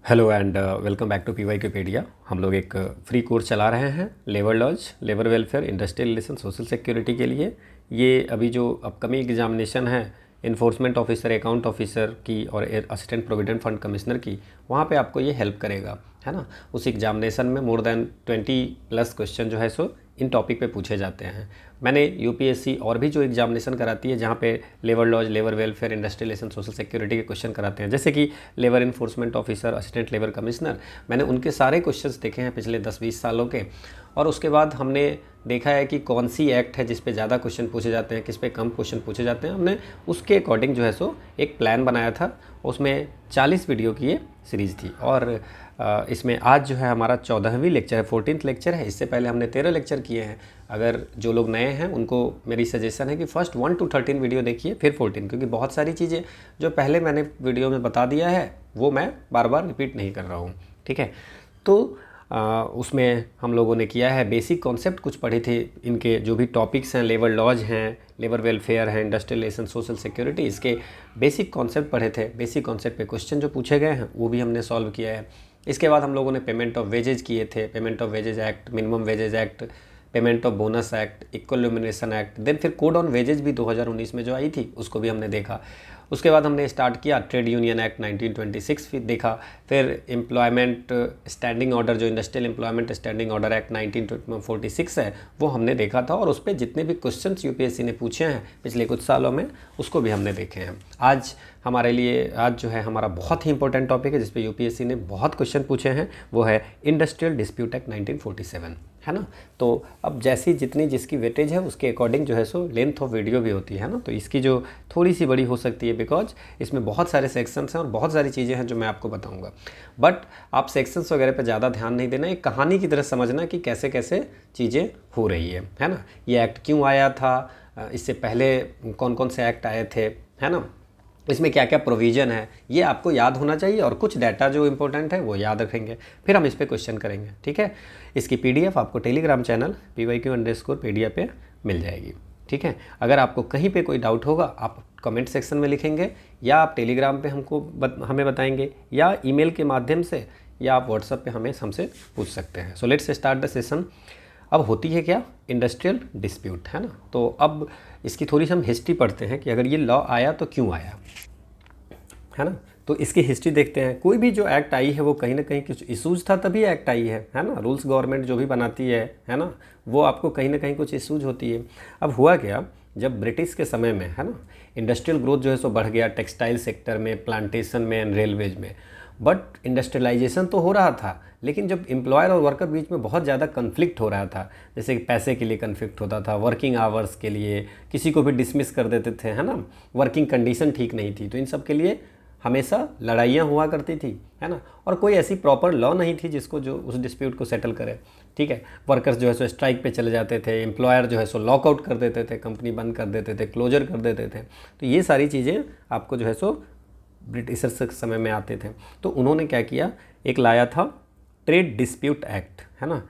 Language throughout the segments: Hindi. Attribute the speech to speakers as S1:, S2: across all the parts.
S1: Hello and welcome back to PYQ pedia. हम लोग एक फ्री कोर्स चला रहे हैं labour laws, labour welfare, industrial relation, social security के लिए। ये अभी जो अपकमिंग एग्जामिनेशन है इन्फोर्समेंट ऑफिसर, अकाउंट ऑफिसर की और असिस्टेंट प्रोविडेंट फंड कमिश्नर की, वहाँ पे आपको ये हेल्प करेगा, है ना। उस एग्जामिनेशन में मोर देन 20+ क्वेश्चन जो है सो इन टॉपिक पे पूछे जाते हैं। मैंने यूपीएससी और भी जो एग्जामिनेशन कराती है जहाँ पे labour laws, labour welfare, industrial relation, social security के क्वेश्चन कराते हैं, जैसे कि labour enforcement officer, assistant labour commissioner, मैंने उनके सारे क्वेश्चंस देखे हैं पिछले 10-20 सालों के। और उसके बाद हमने देखा है कि कौन सी एक्ट है जिस पे ज़्यादा क्वेश्चन पूछे जाते हैं, किस पे कम क्वेश्चन पूछे जाते हैं। हमने उसके अकॉर्डिंग जो है सो एक प्लान बनाया था। उसमें 40 वीडियो की ये सीरीज़ थी और इसमें आज जो है हमारा 14वीं लेक्चर है, 14th लेक्चर है। इससे पहले हमने 13 लेक्चर किए हैं। अगर जो लोग नए हैं उनको मेरी सजेशन है कि फर्स्ट 1 to 13 वीडियो देखिए, फिर 14, क्योंकि बहुत सारी चीज़ें जो पहले मैंने वीडियो में बता दिया है वो मैं बार बार रिपीट नहीं कर रहा हूँ, ठीक है। तो उसमें हम लोगों ने किया है बेसिक कॉन्सेप्ट कुछ पढ़े थे। इनके जो भी टॉपिक्स हैं, लेबर लॉज हैं, लेबर वेलफेयर है, इंडस्ट्रियल रिलेशन, सोशल सिक्योरिटी, इसके बेसिक कॉन्सेप्ट पढ़े थे। बेसिक कॉन्सेप्ट पे क्वेश्चन जो पूछे गए हैं वो भी हमने सॉल्व किया है। इसके बाद हम लोगों ने पेमेंट ऑफ वेजेज किए थे, payment of wages act, minimum wages act, payment of bonus act, equal remuneration act, then फिर कोड ऑन वेजेज भी 2019 में जो आई थी उसको भी हमने देखा। उसके बाद हमने स्टार्ट किया ट्रेड यूनियन एक्ट 1926 फिर देखा। फिर एम्प्लॉयमेंट स्टैंडिंग ऑर्डर, जो industrial employment standing order act 1946 है, वो हमने देखा था। और उस पर जितने भी क्वेश्चंस यूपीएससी ने पूछे हैं पिछले कुछ सालों में उसको भी हमने देखे हैं। आज हमारे लिए आज जो है हमारा बहुत ही इंपॉर्टेंट टॉपिक है जिस पे यूपीएससी ने बहुत क्वेश्चन पूछे हैं, वो है इंडस्ट्रियल डिस्प्यूट एक्ट 1947, है ना। तो अब जैसी जितनी जिसकी वेटेज है उसके अकॉर्डिंग जो है सो लेंथ ऑफ वीडियो भी होती है ना। तो इसकी जो थोड़ी सी बड़ी हो सकती है बिकॉज इसमें बहुत सारे सेक्शंस हैं और बहुत सारी चीज़ें हैं जो मैं आपको बताऊंगा। बट आप सेक्शंस वगैरह पे ज़्यादा ध्यान नहीं देना, एक कहानी की तरह समझना कि कैसे कैसे चीज़ें हो रही है ना। ये एक्ट क्यों आया था, इससे पहले कौन कौन से एक्ट आए थे, है ना, इसमें क्या क्या प्रोविज़न है, ये आपको याद होना चाहिए। और कुछ डाटा जो इंपॉर्टेंट है वो याद रखेंगे, फिर हम इस पर क्वेश्चन करेंगे, ठीक है। इसकी पीडीएफ आपको टेलीग्राम चैनल PYQ_pedia पे मिल जाएगी, ठीक है। अगर आपको कहीं पे कोई डाउट होगा आप कमेंट सेक्शन में लिखेंगे, या आप टेलीग्राम पे हमें बताएंगे, या ईमेल के माध्यम से, या आप व्हाट्सएप पे हमसे पूछ सकते हैं। So let's start the session. अब होती है क्या, इंडस्ट्रियल डिस्प्यूट, है ना। तो अब इसकी थोड़ी सी हम हिस्ट्री पढ़ते हैं कि अगर ये लॉ आया तो क्यों आया, है ना। तो इसकी हिस्ट्री देखते हैं। कोई भी जो एक्ट आई है वो कहीं ना कहीं कुछ इशूज़ था तभी एक्ट आई है ना। रूल्स गवर्नमेंट जो भी बनाती है ना, वो आपको कहीं ना कहीं कुछ इशूज़ होती है। अब हुआ क्या, जब ब्रिटिश के समय में, है ना, इंडस्ट्रियल ग्रोथ जो है सो बढ़ गया टेक्सटाइल सेक्टर में, प्लांटेशन में एंड रेलवेज में। बट इंडस्ट्रियलाइजेशन तो हो रहा था, लेकिन जब एम्प्लॉयर और वर्कर बीच में बहुत ज़्यादा कन्फ्लिक्ट हो रहा था, जैसे कि पैसे के लिए कन्फ्लिक्ट होता था, वर्किंग आवर्स के लिए, किसी को भी डिसमिस कर देते थे, है ना, वर्किंग कंडीशन ठीक नहीं थी, तो इन सब के लिए हमेशा लड़ाइयाँ हुआ करती थी, है ना। और कोई ऐसी प्रॉपर लॉ नहीं थी जिसको जो उस डिस्प्यूट को सेटल करे, ठीक है। वर्कर्स जो है सो स्ट्राइक पे चले जाते थे, एम्प्लॉयर जो है सो लॉकआउट कर देते थे, कंपनी बंद कर देते थे, क्लोजर कर देते थे। तो ये सारी चीज़ें आपको जो है सो ब्रिटिशर्स के समय में आते थे। तो उन्होंने क्या किया, एक लाया था ट्रेड डिस्प्यूट एक्ट, है ना।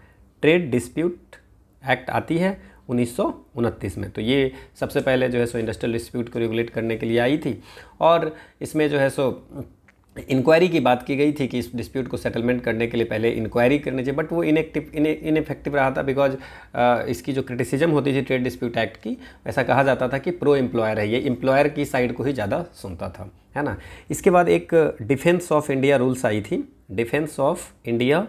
S1: ट्रेड डिस्प्यूट एक्ट आती है 1929 में। तो ये सबसे पहले जो है सो इंडस्ट्रियल डिस्प्यूट को रेगुलेट करने के लिए आई थी। और इसमें जो है सो इंक्वायरी की बात की गई थी कि इस डिस्प्यूट को सेटलमेंट करने के लिए पहले इंक्वायरी करनी चाहिए, बट वो इनइफेक्टिव रहा था बिकॉज इसकी जो क्रिटिसिज्म होती थी ट्रेड डिस्प्यूट एक्ट की, ऐसा कहा जाता था कि प्रो एम्प्लॉयर है, ये एम्प्लॉयर की साइड को ही ज़्यादा सुनता था, है ना। इसके बाद एक डिफेंस ऑफ इंडिया रूल्स आई थी, डिफेंस ऑफ इंडिया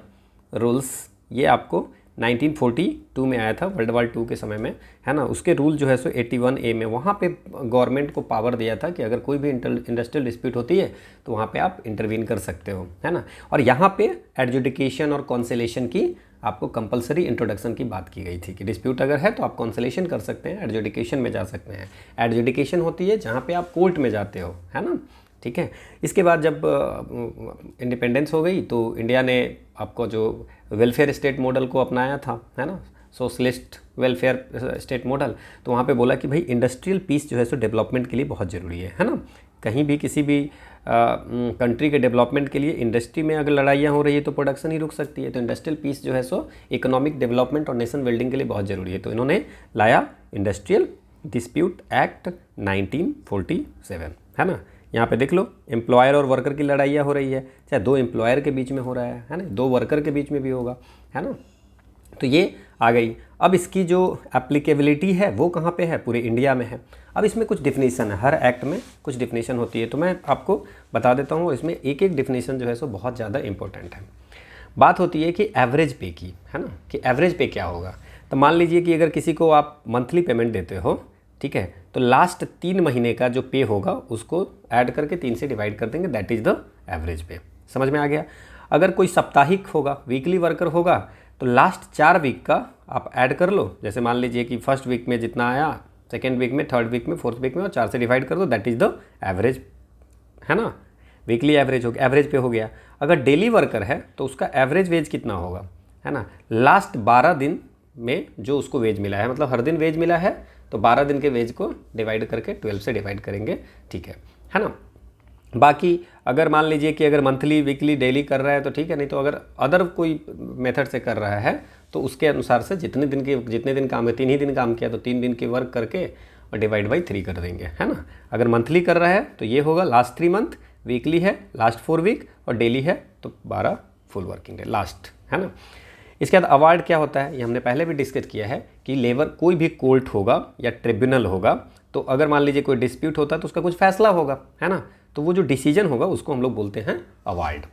S1: रूल्स, ये आपको 1942 में आया था, वर्ल्ड वार 2 के समय में, है ना। उसके रूल जो है सो 81A में, वहाँ पे गवर्नमेंट को पावर दिया था कि अगर कोई भी इंडस्ट्रियल डिस्प्यूट होती है तो वहाँ पे आप इंटरवीन कर सकते हो, है ना। और यहाँ पे एडजुडिकेशन और कॉन्सिलेशन की आपको कंपलसरी इंट्रोडक्शन की बात की गई थी कि डिस्प्यूट अगर है तो आप कॉन्सिलेशन कर सकते हैं, एडजुडिकेशन में जा सकते हैं। एडजुडिकेशन होती है जहाँ पे आप कोर्ट में जाते हो, है ना, ठीक है। इसके बाद जब इंडिपेंडेंस हो गई तो इंडिया ने आपको जो वेलफेयर स्टेट मॉडल को अपनाया था, है ना, सोशलिस्ट वेलफेयर स्टेट मॉडल। तो वहाँ पे बोला कि भाई इंडस्ट्रियल पीस जो है सो डेवलपमेंट के लिए बहुत ज़रूरी है ना। कहीं भी किसी भी कंट्री के डेवलपमेंट के लिए इंडस्ट्री में अगर लड़ाइयाँ हो रही है तो प्रोडक्शन ही रुक सकती है। तो इंडस्ट्रियल पीस जो है सो इकोनॉमिक डेवलपमेंट और नेशन बिल्डिंग के लिए बहुत ज़रूरी है। तो इन्होंने लाया इंडस्ट्रियल डिस्प्यूट एक्ट 1947, है ना। यहाँ पे देख लो, एम्प्लॉयर और वर्कर की लड़ाइयाँ हो रही है, चाहे दो एम्प्लॉयर के बीच में हो रहा है ना, दो वर्कर के बीच में भी होगा, है ना। तो ये आ गई। अब इसकी जो एप्लीकेबिलिटी है वो कहाँ पे है, पूरे इंडिया में है। अब इसमें कुछ डिफिनीसन है, हर एक्ट में कुछ डिफिनीसन होती है, तो मैं आपको बता देता हूँ। इसमें एक एक डिफिनीसन जो है सो बहुत ज़्यादा इंपॉर्टेंट है। बात होती है कि एवरेज पे की, है ना, कि एवरेज पे क्या होगा। तो मान लीजिए कि अगर किसी को आप मंथली पेमेंट देते हो, ठीक है, तो लास्ट 3 महीने का जो पे होगा उसको ऐड करके 3 से डिवाइड कर देंगे, दैट इज़ द एवरेज पे। समझ में आ गया। अगर कोई साप्ताहिक होगा, वीकली वर्कर होगा, तो लास्ट 4 वीक का आप ऐड कर लो। जैसे मान लीजिए कि फर्स्ट वीक में जितना आया, सेकेंड वीक में, थर्ड वीक में, फोर्थ वीक में, और 4 से डिवाइड कर दो, दैट इज़ द एवरेज, है ना। वीकली एवरेज हो गया, एवरेज पे हो गया। अगर डेली वर्कर है तो उसका एवरेज वेज कितना होगा, है ना, लास्ट 12 दिन में जो उसको वेज मिला है, मतलब हर दिन वेज मिला है, तो 12 दिन के वेज को डिवाइड करके 12 से डिवाइड करेंगे, ठीक है ना। बाकी अगर मान लीजिए कि अगर मंथली, वीकली, डेली कर रहा है तो ठीक है, नहीं तो अगर अदर कोई मेथड से कर रहा है तो उसके अनुसार से जितने दिन काम है, 3 ही दिन काम किया तो 3 दिन की वर्क करके और डिवाइड बाई 3 कर देंगे, है ना। अगर मंथली कर रहा है तो ये होगा लास्ट 3 मंथ, वीकली है लास्ट 4 वीक, और डेली है तो 12 फुल वर्किंग डे लास्ट, है ना। इसके बाद अवार्ड क्या होता है, ये हमने पहले भी डिस्कस किया है कि लेबर, कोई भी कोर्ट होगा या ट्रिब्यूनल होगा, तो अगर मान लीजिए कोई डिस्प्यूट होता है तो उसका कुछ फैसला होगा, है ना, तो वो जो डिसीजन होगा उसको हम लोग बोलते हैं अवार्ड,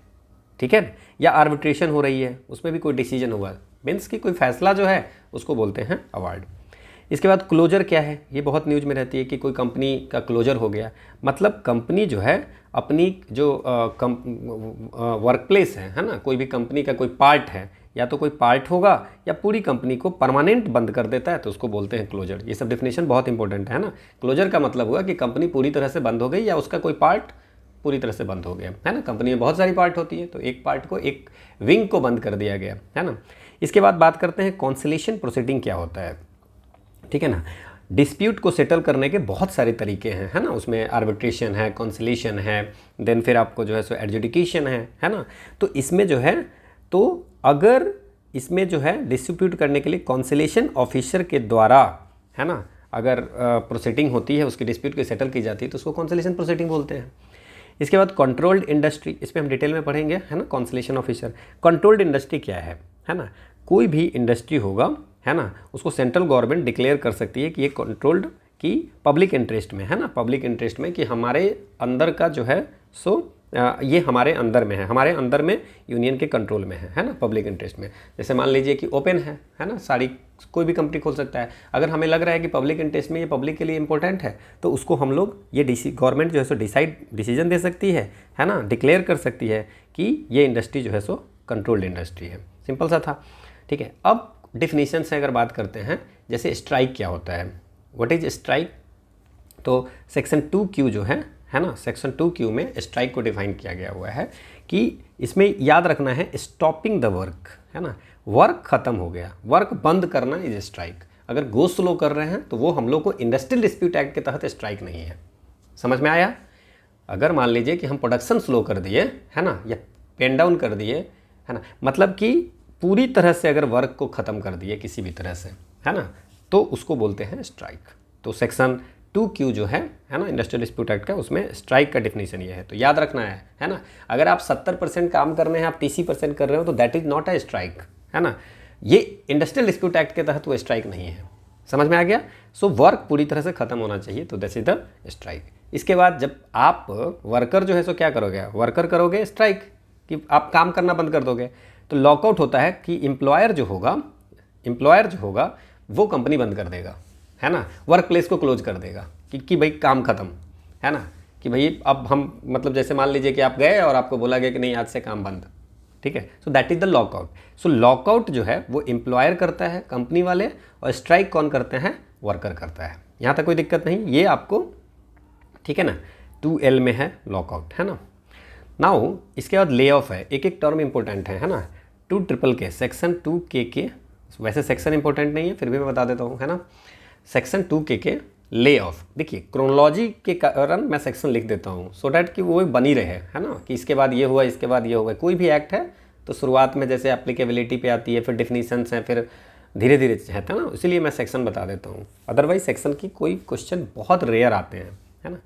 S1: ठीक है। या आर्बिट्रेशन हो रही है, उसमें भी कोई डिसीजन होगा, मीन्स कि कोई फैसला जो है उसको बोलते हैं अवार्ड। इसके बाद क्लोजर क्या है, ये बहुत न्यूज़ में रहती है कि कोई कंपनी का क्लोजर हो गया, मतलब कंपनी जो है अपनी जो वर्क प्लेस है ना, कोई भी कंपनी का कोई पार्ट है, या तो कोई पार्ट होगा या पूरी कंपनी को परमानेंट बंद कर देता है, तो उसको बोलते हैं क्लोजर। ये सब डेफिनेशन बहुत इंपॉर्टेंट है ना। क्लोजर का मतलब हुआ कि कंपनी पूरी तरह से बंद हो गई या उसका कोई पार्ट पूरी तरह से बंद हो गया, है ना। कंपनी में बहुत सारी पार्ट होती है, तो एक पार्ट को, एक विंग को बंद कर दिया गया, है ना। इसके बाद बात करते हैं कॉन्सिलेशन प्रोसीडिंग क्या होता है, ठीक है ना। डिस्प्यूट को सेटल करने के बहुत सारे तरीके हैं, है ना। उसमें आर्बिट्रेशन है, कॉन्सिलेशन है, देन फिर आपको जो है सो एडजुडिकेशन है ना। तो इसमें जो है, तो अगर इसमें जो है डिस्प्यूट करने के लिए कॉन्सिलेशन ऑफिसर के द्वारा, है ना, अगर प्रोसीडिंग होती है, उसकी डिस्प्यूट को सेटल की जाती है, तो उसको कॉन्सिलेशन प्रोसीडिंग बोलते हैं। इसके बाद कंट्रोल्ड इंडस्ट्री, इस पर हम डिटेल में पढ़ेंगे, है ना। कॉन्सिलेशन ऑफिसर, कंट्रोल्ड इंडस्ट्री क्या है ना, कोई भी इंडस्ट्री होगा, है ना, उसको सेंट्रल गवर्नमेंट डिक्लेयर कर सकती है कि ये कंट्रोल्ड की पब्लिक इंटरेस्ट में, है ना, पब्लिक इंटरेस्ट में, कि हमारे अंदर का जो है सो ये हमारे अंदर में है, हमारे अंदर में यूनियन के कंट्रोल में है ना, पब्लिक इंटरेस्ट में। जैसे मान लीजिए कि ओपन है ना, सारी कोई भी कंपनी खोल सकता है। अगर हमें लग रहा है कि पब्लिक इंटरेस्ट में ये पब्लिक के लिए इंपॉर्टेंट है, तो उसको हम लोग ये गवर्नमेंट जो है सो डिसीजन दे सकती है ना, डिक्लेयर कर सकती है कि ये इंडस्ट्री जो है सो कंट्रोल्ड इंडस्ट्री है। सिंपल सा था, ठीक है। अब डिफिनीशन से अगर बात करते हैं, जैसे स्ट्राइक क्या होता है, व्हाट इज स्ट्राइक, तो सेक्शन 2Q जो है ना, सेक्शन 2Q में स्ट्राइक को डिफाइन किया गया हुआ है कि इसमें याद रखना है स्टॉपिंग द वर्क, है ना, वर्क खत्म हो गया, वर्क बंद करना इज स्ट्राइक। अगर गो स्लो कर रहे हैं तो वो हम लोग को इंडस्ट्रियल डिस्प्यूट एक्ट के तहत स्ट्राइक नहीं है। समझ में आया। अगर मान लीजिए कि हम प्रोडक्शन स्लो कर दिए, है ना, या पेन डाउन कर दिए, है ना, मतलब कि पूरी तरह से अगर वर्क को ख़त्म कर दिए किसी भी तरह से, है ना, तो उसको बोलते हैं स्ट्राइक। तो सेक्शन 2Q जो है ना, इंडस्ट्रियल डिस्प्यूट एक्ट का, उसमें स्ट्राइक का डिफिनीशन ये है, तो याद रखना है ना। अगर आप 70% काम कर रहे हैं, आप 30% कर रहे हो, तो that is not a strike, है ना। ये इंडस्ट्रियल डिस्प्यूट एक्ट के तहत वो स्ट्राइक नहीं है। समझ में आ गया। सो वर्क पूरी तरह से ख़त्म होना चाहिए, तो दैट इज द स्ट्राइक। इसके बाद जब आप वर्कर जो है सो क्या करोगे, वर्कर करोगे स्ट्राइक, कि आप काम करना बंद कर दोगे, तो लॉकआउट होता है कि एम्प्लॉयर जो होगा वो कंपनी बंद कर देगा, है ना, वर्क प्लेस को क्लोज कर देगा कि भाई काम खत्म, है ना, कि भाई अब हम, मतलब जैसे मान लीजिए कि आप गए और आपको बोला गया कि नहीं आज से काम बंद, ठीक है। So that is the lockout. So lockout जो है वो एम्प्लॉयर करता है, कंपनी वाले, और स्ट्राइक कौन करते हैं, वर्कर करता है। यहाँ तक कोई दिक्कत नहीं, ये आपको ठीक है ना। 2L में है लॉकआउट, है ना। नाउ इसके बाद ले ऑफ है, एक एक टर्म इंपॉर्टेंट है ना। 2KK सेक्शन 2KK, वैसे सेक्शन इंपॉर्टेंट नहीं है फिर भी मैं बता देता हूँ, है ना। सेक्शन 2KK ले ऑफ, देखिए क्रोनोलॉजी के कारण मैं सेक्शन लिख देता हूँ सो डैट कि वो बनी रहे, है ना, कि इसके बाद ये हुआ, इसके बाद ये हुआ। कोई भी एक्ट है तो शुरुआत में जैसे एप्लीकेबिलिटी पे आती है, फिर डिफिनीशंस हैं, फिर धीरे धीरे है ना, इसीलिए मैं सेक्शन बता देता हूँ। अदरवाइज सेक्शन की कोई क्वेश्चन बहुत रेयर आते हैं, है ना।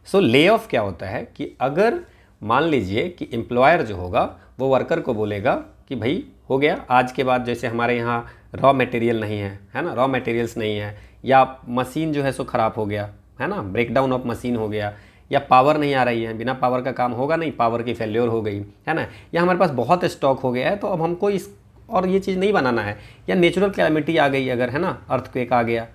S1: सो ले ऑफ क्या होता है कि अगर मान लीजिए कि एम्प्लॉयर जो होगा वो वर्कर को बोलेगा कि भाई हो गया, आज के बाद जैसे हमारे यहाँ रॉ मटेरियल नहीं है ना, रॉ मटेरियल्स नहीं है, या मशीन जो है सो ख़राब हो गया है ना, ब्रेकडाउन ऑफ मशीन हो गया, या पावर नहीं आ रही है, बिना पावर का काम होगा नहीं, पावर की फेल्योर हो गई है ना, या हमारे पास बहुत स्टॉक हो गया है तो अब हमको इस और ये चीज़ नहीं बनाना है, या नेचुरल कैलामिटी आ गई अगर है ना, अर्थक्वेक आ गया,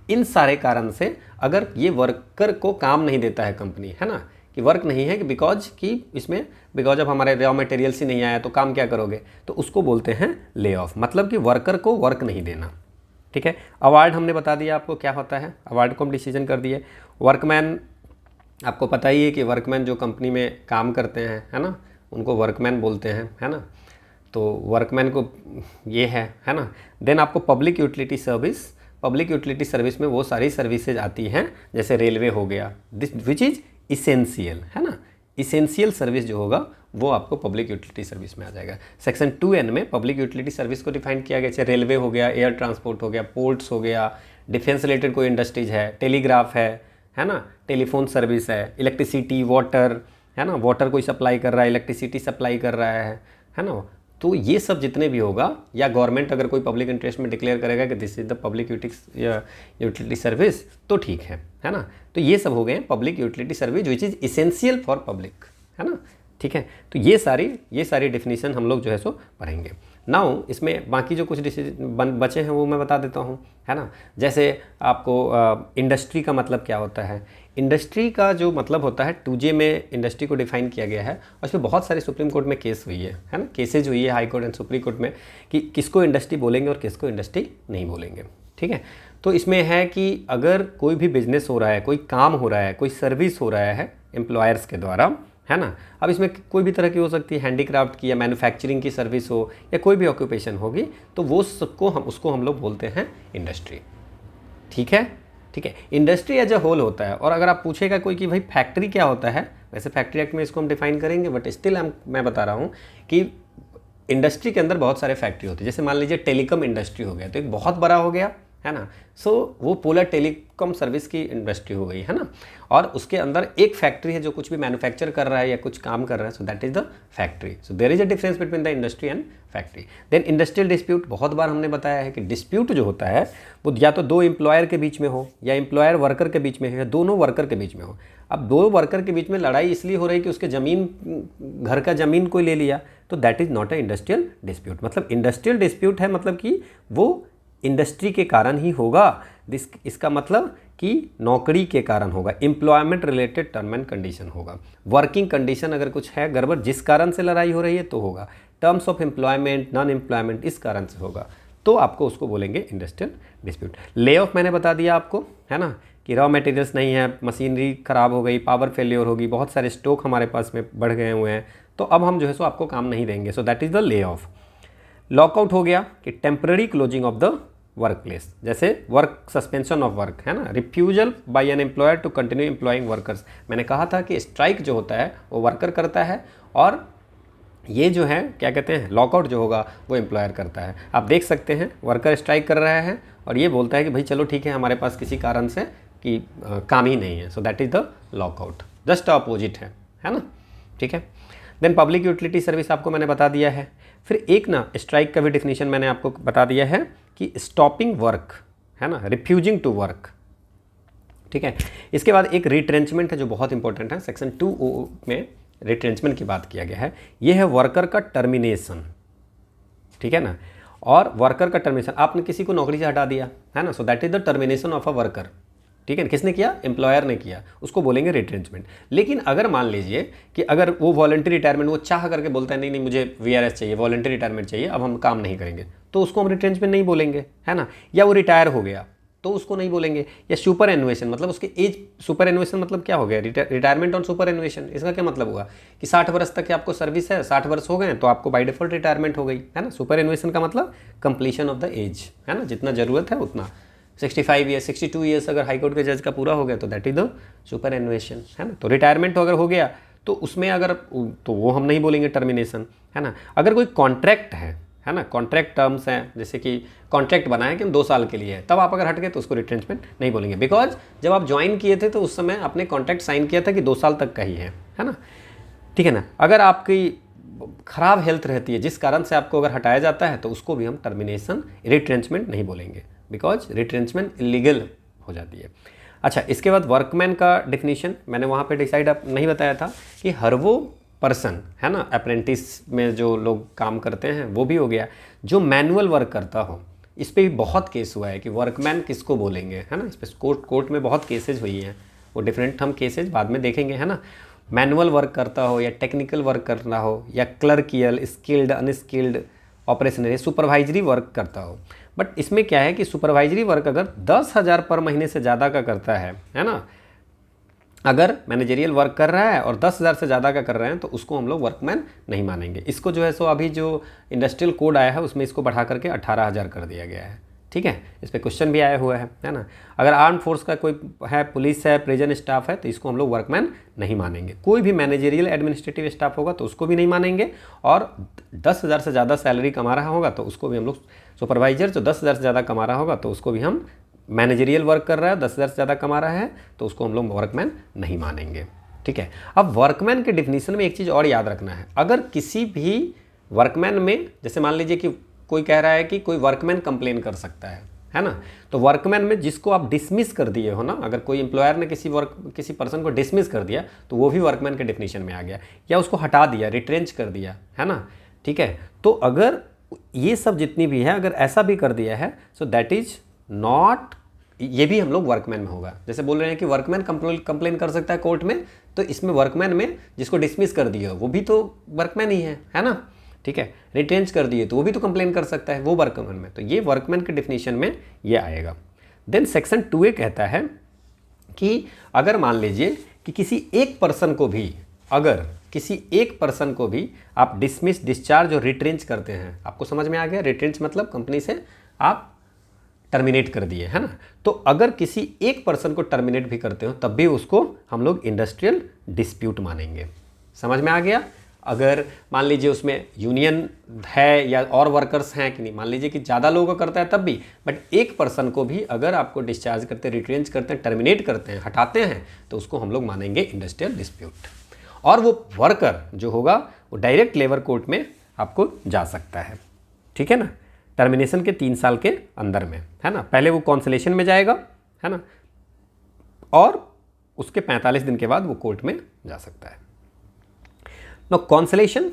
S1: इन सारे कारण से अगर ये वर्कर को काम नहीं देता है कंपनी है ना, कि वर्क नहीं है कि बिकॉज अब हमारे रॉ मटेरियल्स ही नहीं आया तो काम क्या करोगे, तो उसको बोलते हैं ले ऑफ, मतलब कि वर्कर को वर्क नहीं देना। ठीक है, अवार्ड हमने बता दिया आपको क्या होता है, अवार्ड को हम डिसीजन कर दिए। वर्कमैन, आपको पता ही है कि वर्कमैन जो कंपनी में काम करते हैं है ना, उनको वर्कमैन बोलते हैं है ना, तो वर्कमैन को ये है ना। देन आपको public utility service, public utility service में वो सारी सर्विसेज आती हैं जैसे रेलवे हो गया, दिस विच इज़ इसेंशियल है ना, इसेंशियल सर्विस जो होगा वो आपको पब्लिक यूटिलिटी सर्विस में आ जाएगा। सेक्शन 2N में पब्लिक यूटिलिटी सर्विस को डिफाइन किया गया, जैसे रेलवे हो गया, एयर ट्रांसपोर्ट हो गया, पोर्ट्स हो गया, डिफेंस रिलेटेड कोई इंडस्ट्रीज है, टेलीग्राफ है ना, टेलीफोन सर्विस है, इलेक्ट्रिसिटी, वाटर है ना, वाटर कोई सप्लाई कर रहा है, इलेक्ट्रिसिटी सप्लाई कर रहा है ना, तो ये सब जितने भी होगा, या गवर्नमेंट अगर कोई पब्लिक इंटरेस्ट में डिक्लेयर करेगा कि this is the public utility service तो ठीक है ना, तो ये सब हो गए public utility service which is essential for public है ना। ठीक है, तो ये सारी डेफिनेशन हम लोग जो है सो पढ़ेंगे। नाउ इसमें बाकी जो कुछ बचे हैं वो मैं बता देता हूँ है ना। जैसे आपको इंडस्ट्री का मतलब क्या होता है, इंडस्ट्री का जो मतलब होता है 2J में इंडस्ट्री को डिफाइन किया गया है, और इसमें बहुत सारे सुप्रीम कोर्ट में केस हुई है ना, केसेज हुई है high court and supreme court में कि किसको इंडस्ट्री बोलेंगे और किसको इंडस्ट्री नहीं बोलेंगे। ठीक है, तो इसमें है कि अगर कोई भी बिजनेस हो रहा है, कोई काम हो रहा है, कोई सर्विस हो रहा है एम्प्लॉयर्स के द्वारा है ना, अब इसमें कोई भी तरह की हो सकती है, हैंडीक्राफ्ट की या मैन्युफैक्चरिंग की सर्विस हो या कोई भी ऑक्यूपेशन होगी, तो वो उसको हम लोग बोलते हैं इंडस्ट्री। ठीक है, इंडस्ट्री एज अ होल होता है। और अगर आप पूछेगा कोई कि भाई फैक्ट्री क्या होता है, वैसे फैक्ट्री एक्ट में इसको हम डिफाइन करेंगे, बट स्टिल मैं बता रहा हूँ कि इंडस्ट्री के अंदर बहुत सारे फैक्ट्री होते हैं। जैसे मान लीजिए टेलीकॉम इंडस्ट्री हो गया, तो एक बहुत बड़ा हो गया है ना, सो वो पोलर टेलीकॉम सर्विस की इंडस्ट्री हो गई है ना, और उसके अंदर एक फैक्ट्री है जो कुछ भी मैन्युफैक्चर कर रहा है या कुछ काम कर रहा है, so that is the factory. So there is a difference between the industry and factory. Then industrial dispute, बहुत बार हमने बताया है कि डिस्प्यूट जो होता है वो या तो दो एम्प्लॉयर के बीच में हो, या एम्प्लॉयर वर्कर के बीच में हो, या दोनों वर्कर के बीच में हो। अब दो वर्कर के बीच में लड़ाई इसलिए हो रही है कि उसके ज़मीन, घर का ज़मीन कोई ले लिया, तो that is not a industrial dispute. मतलब इंडस्ट्रियल डिस्प्यूट है मतलब कि वो इंडस्ट्री के कारण ही होगा, इसका मतलब कि नौकरी के कारण होगा, employment related term and condition होगा, वर्किंग कंडीशन अगर कुछ है गड़बड़ जिस कारण से लड़ाई हो रही है तो होगा, terms of employment, non employment इस कारण से होगा, तो आपको उसको बोलेंगे इंडस्ट्रियल डिस्प्यूट। ले ऑफ मैंने बता दिया आपको है ना, कि रॉ मटेरियल्स नहीं है, मशीनरी खराब हो गई, पावर फेलियर होगी, बहुत सारे स्टॉक हमारे पास में बढ़ गए हुए हैं, तो अब हम जो है सो आपको काम नहीं देंगे, so that is the lay off. Lockout हो गया कि temporary closing of the work place, जैसे वर्क सस्पेंशन ऑफ वर्क है ना, refusal by an employer to continue employing workers. मैंने कहा था कि स्ट्राइक जो होता है वो वर्कर करता है, और ये जो है क्या कहते हैं, लॉकआउट जो होगा वो एम्प्लॉयर करता है। आप देख सकते हैं वर्कर स्ट्राइक कर रहा है और ये बोलता है कि भाई चलो ठीक है, हमारे पास किसी कारण से कि काम ही नहीं है, so that is the lockout, just opposite है ना। ठीक है, देन पब्लिक यूटिलिटी सर्विस आपको मैंने बता दिया है। फिर एक ना स्ट्राइक का भी डिफिनीशन मैंने आपको बता दिया है कि स्टॉपिंग वर्क है ना, रिफ्यूजिंग टू वर्क। ठीक है, इसके बाद एक रिट्रेंचमेंट है जो बहुत इंपॉर्टेंट है, सेक्शन 2O में रिट्रेंचमेंट की बात किया गया है। ये है वर्कर का टर्मिनेशन, ठीक है ना, और वर्कर का टर्मिनेशन, आपने किसी को नौकरी से हटा दिया है ना, सो that is the termination of a worker. ठीक है, किसने किया, एम्प्लॉयर ने किया, उसको बोलेंगे रिट्रेंचमेंट। लेकिन अगर मान लीजिए कि अगर वो वॉलंटरी रिटायरमेंट, वो चाह करके बोलता है नहीं मुझे VRS चाहिए, वॉलंटरी रिटायरमेंट चाहिए, अब हम काम नहीं करेंगे, तो उसको हम रिट्रेंचमेंट नहीं बोलेंगे है ना। या वो रिटायर हो गया तो उसको नहीं बोलेंगे। या सुपर एनुएशन, मतलब उसके एज, सुपर एनुएशन मतलब क्या हो गया, रिटायरमेंट ऑन सुपर एनुएशन, इसका क्या मतलब हुआ कि 60 वर्ष तक की आपको सर्विस है, 60 वर्ष हो गए तो आपको बाय डिफॉल्ट रिटायरमेंट हो गई है ना। सुपर एनुएशन का मतलब कंप्लीशन ऑफ द एज है ना, जितना जरूरत है उतना, 65 ईयर्स 62 ईयर्स अगर हाईकोर्ट के जज का पूरा हो गया तो दैट इज द सुपर एनुएशन है ना। तो रिटायरमेंट अगर हो गया तो उसमें अगर, तो वो हम नहीं बोलेंगे टर्मिनेशन है ना। अगर कोई कॉन्ट्रैक्ट है है ना, कॉन्ट्रैक्ट टर्म्स हैं, जैसे कि कॉन्ट्रैक्ट बना है कि हम 2 साल के लिए है, तब आप अगर हट गए तो उसको रिट्रेंचमेंट नहीं बोलेंगे, बिकॉज जब आप ज्वाइन किए थे तो उस समय आपने कॉन्ट्रैक्ट साइन किया था कि 2 साल तक का ही है ना, ठीक है ना। अगर आपकी खराब हेल्थ रहती है जिस कारण से आपको अगर हटाया जाता है तो उसको भी हम टर्मिनेशन रिट्रेंचमेंट नहीं बोलेंगे, बिकॉज रिट्रेंचमेंट इलीगल हो जाती है। अच्छा, इसके बाद वर्कमैन का डिफिनीशन मैंने वहाँ पे डिसाइड नहीं बताया था कि हर वो पर्सन है ना, अप्रेंटिस में जो लोग काम करते हैं वो भी हो गया, जो मैनुअल वर्क करता हो। इस पर भी बहुत केस हुआ है कि वर्कमैन किसको बोलेंगे, है ना, इस पर कोर्ट में बहुत केसेज हुई हैं, वो डिफरेंट हम केसेज बाद में देखेंगे, है ना। मैनुअल वर्क करता हो या टेक्निकल वर्क करना हो या clerical, skilled, unskilled, operational, supervisory work करता हो। बट इसमें क्या है कि सुपरवाइजरी वर्क अगर 10,000 पर महीने से ज़्यादा का करता है ना, अगर मैनेजरियल वर्क कर रहा है और 10,000 से ज़्यादा का कर रहे हैं तो उसको हम लोग वर्कमैन नहीं मानेंगे। इसको जो है सो अभी जो इंडस्ट्रियल कोड आया है उसमें इसको बढ़ा करके 18,000 कर दिया गया है, ठीक है। इस पर क्वेश्चन भी आया हुआ है ना। अगर आर्म फोर्स का कोई है, पुलिस है, प्रिजन स्टाफ है, तो इसको हम लोग वर्कमैन नहीं मानेंगे। कोई भी मैनेजरियल एडमिनिस्ट्रेटिव स्टाफ होगा तो उसको भी नहीं मानेंगे, और 10,000 से ज़्यादा सैलरी कमा रहा होगा तो उसको भी हम लोग, सुपरवाइजर जो 10,000 से ज़्यादा कमा रहा होगा तो उसको भी हम, मैनेजरियल वर्क कर रहा है 10,000 से ज़्यादा कमा रहा है तो उसको हम लोग वर्कमैन नहीं मानेंगे, ठीक है। अब वर्कमैन के डिफिनीशन में एक चीज़ और याद रखना है, अगर किसी भी वर्कमैन में, जैसे मान लीजिए कि कोई कह रहा है कि कोई वर्कमैन कंप्लेन कर सकता है ना, तो वर्कमैन में जिसको आप डिसमिस कर दिए हो ना, अगर कोई एम्प्लॉयर ने किसी पर्सन को डिसमिस कर दिया तो वो भी वर्कमैन के डिफिनीशन में आ गया, या उसको हटा दिया, रिट्रेंच कर दिया, है ना, ठीक है। तो अगर ये सब जितनी भी है अगर ऐसा भी कर दिया है सो दैट इज नॉट, ये भी हम लोग वर्कमैन में होगा। जैसे बोल रहे हैं कि वर्कमैन कंप्लेन कर सकता है कोर्ट में, तो इसमें वर्कमैन में जिसको डिसमिस कर दिया वो भी तो वर्कमैन ही है ना, ठीक है। रिटेंच कर दिए तो वो भी तो कंप्लेन कर सकता है, वो वर्कमैन में, तो ये वर्कमैन के डिफिनीशन में ये आएगा। देन सेक्शन 2A कहता है कि अगर मान लीजिए कि किसी एक पर्सन को भी, अगर किसी एक पर्सन को भी आप डिसमिस, डिस्चार्ज और रिट्रेंच करते हैं, आपको समझ में आ गया, रिट्रेंच मतलब कंपनी से आप टर्मिनेट कर दिए, है ना, तो अगर किसी एक पर्सन को टर्मिनेट भी करते हो तब भी उसको हम लोग इंडस्ट्रियल डिस्प्यूट मानेंगे। समझ में आ गया। अगर मान लीजिए उसमें यूनियन है या और वर्कर्स हैं कि नहीं, मान लीजिए कि ज़्यादा लोगों को करता है तब भी, बट एक पर्सन को भी अगर आपको डिस्चार्ज करते हैं, रिट्रेंच करते हैं, टर्मिनेट करते हैं, हटाते हैं, तो उसको हम लोग मानेंगे इंडस्ट्रियल डिस्प्यूट। और वो वर्कर जो होगा वो डायरेक्ट लेबर कोर्ट में आपको जा सकता है, ठीक है ना, टर्मिनेशन के 3 साल के अंदर में, है ना। पहले वो कॉन्सलेशन में जाएगा, है ना, और उसके 45 दिन के बाद वो कोर्ट में जा सकता है। नो कॉन्सलेशन,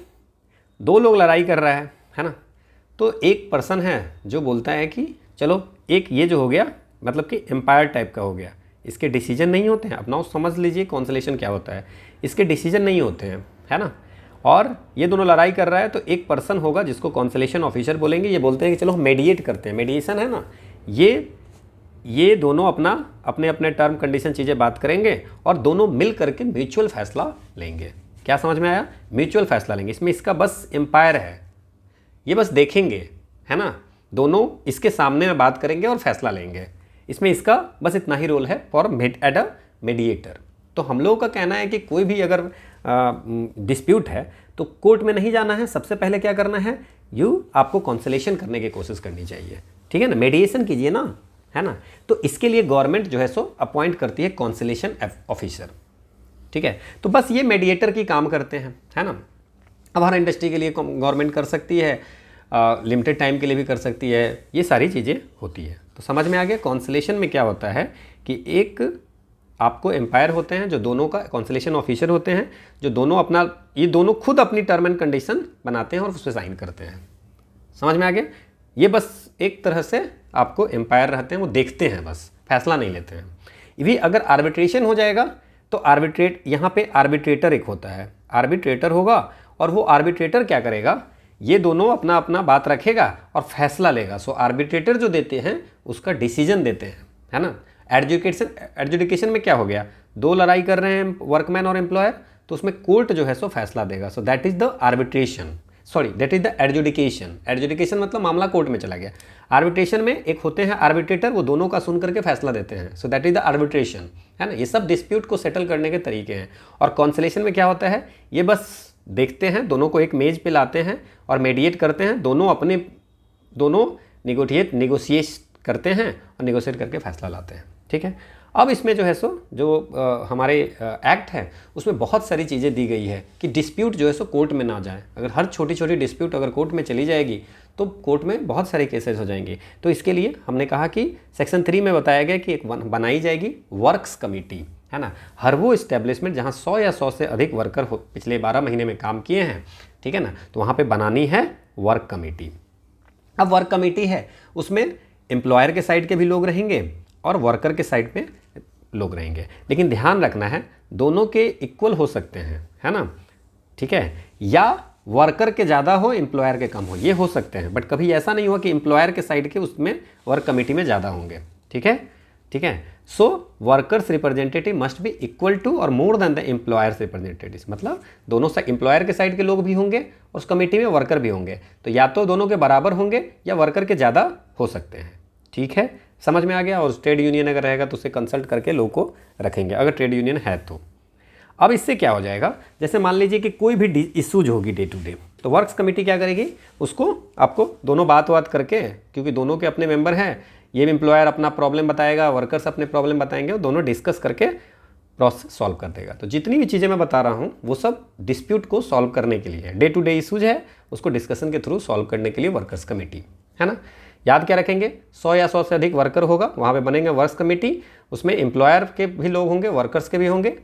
S1: 2 लोग लड़ाई कर रहा है ना, तो एक पर्सन है जो बोलता है कि चलो एक ये जो हो गया मतलब कि एम्पायर टाइप का हो गया, इसके डिसीजन नहीं होते हैं। अपना समझ लीजिए कॉन्सलेशन क्या होता है, इसके डिसीजन नहीं होते हैं, है ना, और ये दोनों लड़ाई कर रहा है, तो एक पर्सन होगा जिसको कॉन्सलेशन ऑफिसर बोलेंगे। ये बोलते हैं कि चलो हम मेडिएट करते हैं, मेडिएशन है ना, ये दोनों अपने अपने टर्म कंडीशन चीज़ें बात करेंगे और दोनों मिल करके म्यूचुअल फैसला लेंगे। क्या समझ में आया, म्यूचुअल फैसला लेंगे। इसमें इसका बस एम्पायर है, ये बस देखेंगे, है ना, दोनों इसके सामने में बात करेंगे और फैसला लेंगे। इसमें इसका बस इतना ही रोल है फॉर एट अ मीडिएटर। तो हम लोगों का कहना है कि कोई भी अगर डिस्प्यूट है तो कोर्ट में नहीं जाना है, सबसे पहले क्या करना है, आपको कॉन्सलेशन करने की कोशिश करनी चाहिए, ठीक है ना, मेडिएशन कीजिए ना, है ना। तो इसके लिए गवर्नमेंट जो है सो अपॉइंट करती है कॉन्सलेशन ऑफिसर, ठीक है। तो बस ये मेडिएटर की काम करते हैं, है ना। अब हर इंडस्ट्री के लिए गवर्नमेंट कर सकती है, लिमिटेड टाइम के लिए भी कर सकती है, ये सारी चीज़ें होती है। तो समझ में आ गया। कॉन्सलेशन में क्या होता है कि एक आपको एम्पायर होते हैं जो दोनों का कॉन्सलेशन ऑफिसर होते हैं, जो दोनों ये दोनों खुद अपनी टर्म एंड कंडीशन बनाते हैं और उस पर साइन करते हैं। समझ में आ गया। ये बस एक तरह से आपको एम्पायर रहते हैं, वो देखते हैं, बस फैसला नहीं लेते हैं। भी अगर आर्बिट्रेशन हो जाएगा तो यहाँ पे आर्बिट्रेटर एक होता है, आर्बिट्रेटर होगा और वो आर्बिट्रेटर क्या करेगा, ये दोनों अपना अपना बात रखेगा और फैसला लेगा। सो आर्बिट्रेटर जो देते हैं उसका डिसीजन देते हैं, है ना। एडजुडिकेशन में क्या हो गया, 2 लड़ाई कर रहे हैं वर्कमैन और एम्प्लॉयर, तो उसमें कोर्ट जो है सो फैसला देगा। सो that is the arbitration, that is the adjudication. Adjudication मतलब मामला कोर्ट में चला गया। आर्बिट्रेशन में एक होते हैं आर्बिट्रेटर, वो दोनों का सुन करके फैसला देते हैं। सो दैट इज द आर्बिट्रेशन, है ना। ये सब डिस्प्यूट को सेटल करने के तरीके हैं। और कॉन्सलेशन में क्या होता है, ये बस देखते हैं, दोनों को एक मेज पे लाते हैं और मेडिएट करते हैं, दोनों निगोशिएट करते हैं और निगोशिएट करके फैसला लाते हैं। ठीक है, अब इसमें जो है सो जो हमारे एक्ट है उसमें बहुत सारी चीज़ें दी गई है कि डिस्प्यूट जो है सो कोर्ट में ना जाए। अगर हर छोटी छोटी डिस्प्यूट अगर कोर्ट में चली जाएगी तो कोर्ट में बहुत सारे केसेस हो जाएंगे। तो इसके लिए हमने कहा कि सेक्शन 3 में बताया गया कि एक बनाई जाएगी वर्क्स कमेटी, है ना। हर वो इस्टेब्लिशमेंट जहाँ 100 या 100 से अधिक वर्कर पिछले 12 महीने में काम किए हैं, ठीक है ना, तो वहाँ पर बनानी है वर्क कमेटी। अब वर्क कमेटी है, उसमें एम्प्लॉयर के साइड के भी लोग रहेंगे और वर्कर के साइड पे लोग रहेंगे, लेकिन ध्यान रखना है दोनों के इक्वल हो सकते हैं, है ना। ठीक है, या वर्कर के ज़्यादा हो एम्प्लॉयर के कम हो, ये हो सकते हैं, बट कभी ऐसा नहीं हुआ कि एम्प्लॉयर के साइड के उसमें वर्क कमेटी में ज़्यादा होंगे। ठीक है, ठीक है। So workers representative must be equal to और more than the employers representative, मतलब दोनों एम्प्लॉयर के साइड के लोग भी होंगे और उस कमेटी में वर्कर भी होंगे, तो या तो दोनों के बराबर होंगे या वर्कर के ज़्यादा हो सकते हैं। ठीक है, समझ में आ गया। और ट्रेड यूनियन अगर रहेगा तो उसे कंसल्ट करके लोग को रखेंगे, अगर ट्रेड यूनियन है तो। अब इससे क्या हो जाएगा, जैसे मान लीजिए कि कोई भी इशूज होगी डे टू डे, तो वर्क्स कमेटी क्या करेगी, उसको आपको दोनों बात करके, क्योंकि दोनों के अपने मेंबर हैं, ये भी एम्प्लॉयर अपना प्रॉब्लम बताएगा, वर्कर्स अपने प्रॉब्लम बताएंगे, और दोनों डिस्कस करके प्रोसेस सॉल्व कर देगा। तो जितनी भी चीज़ें मैं बता रहा हूँ वो सब डिस्प्यूट को सॉल्व करने के लिए, डे टू डे इशूज है उसको डिस्कशन के थ्रू सॉल्व करने के लिए वर्कर्स कमेटी, है ना। याद क्या रखेंगे, 100 या 100 से अधिक वर्कर होगा, वहाँ पे बनेंगे वर्क्स कमेटी, उसमें एम्प्लॉयर के भी लोग होंगे, वर्कर्स के भी होंगे।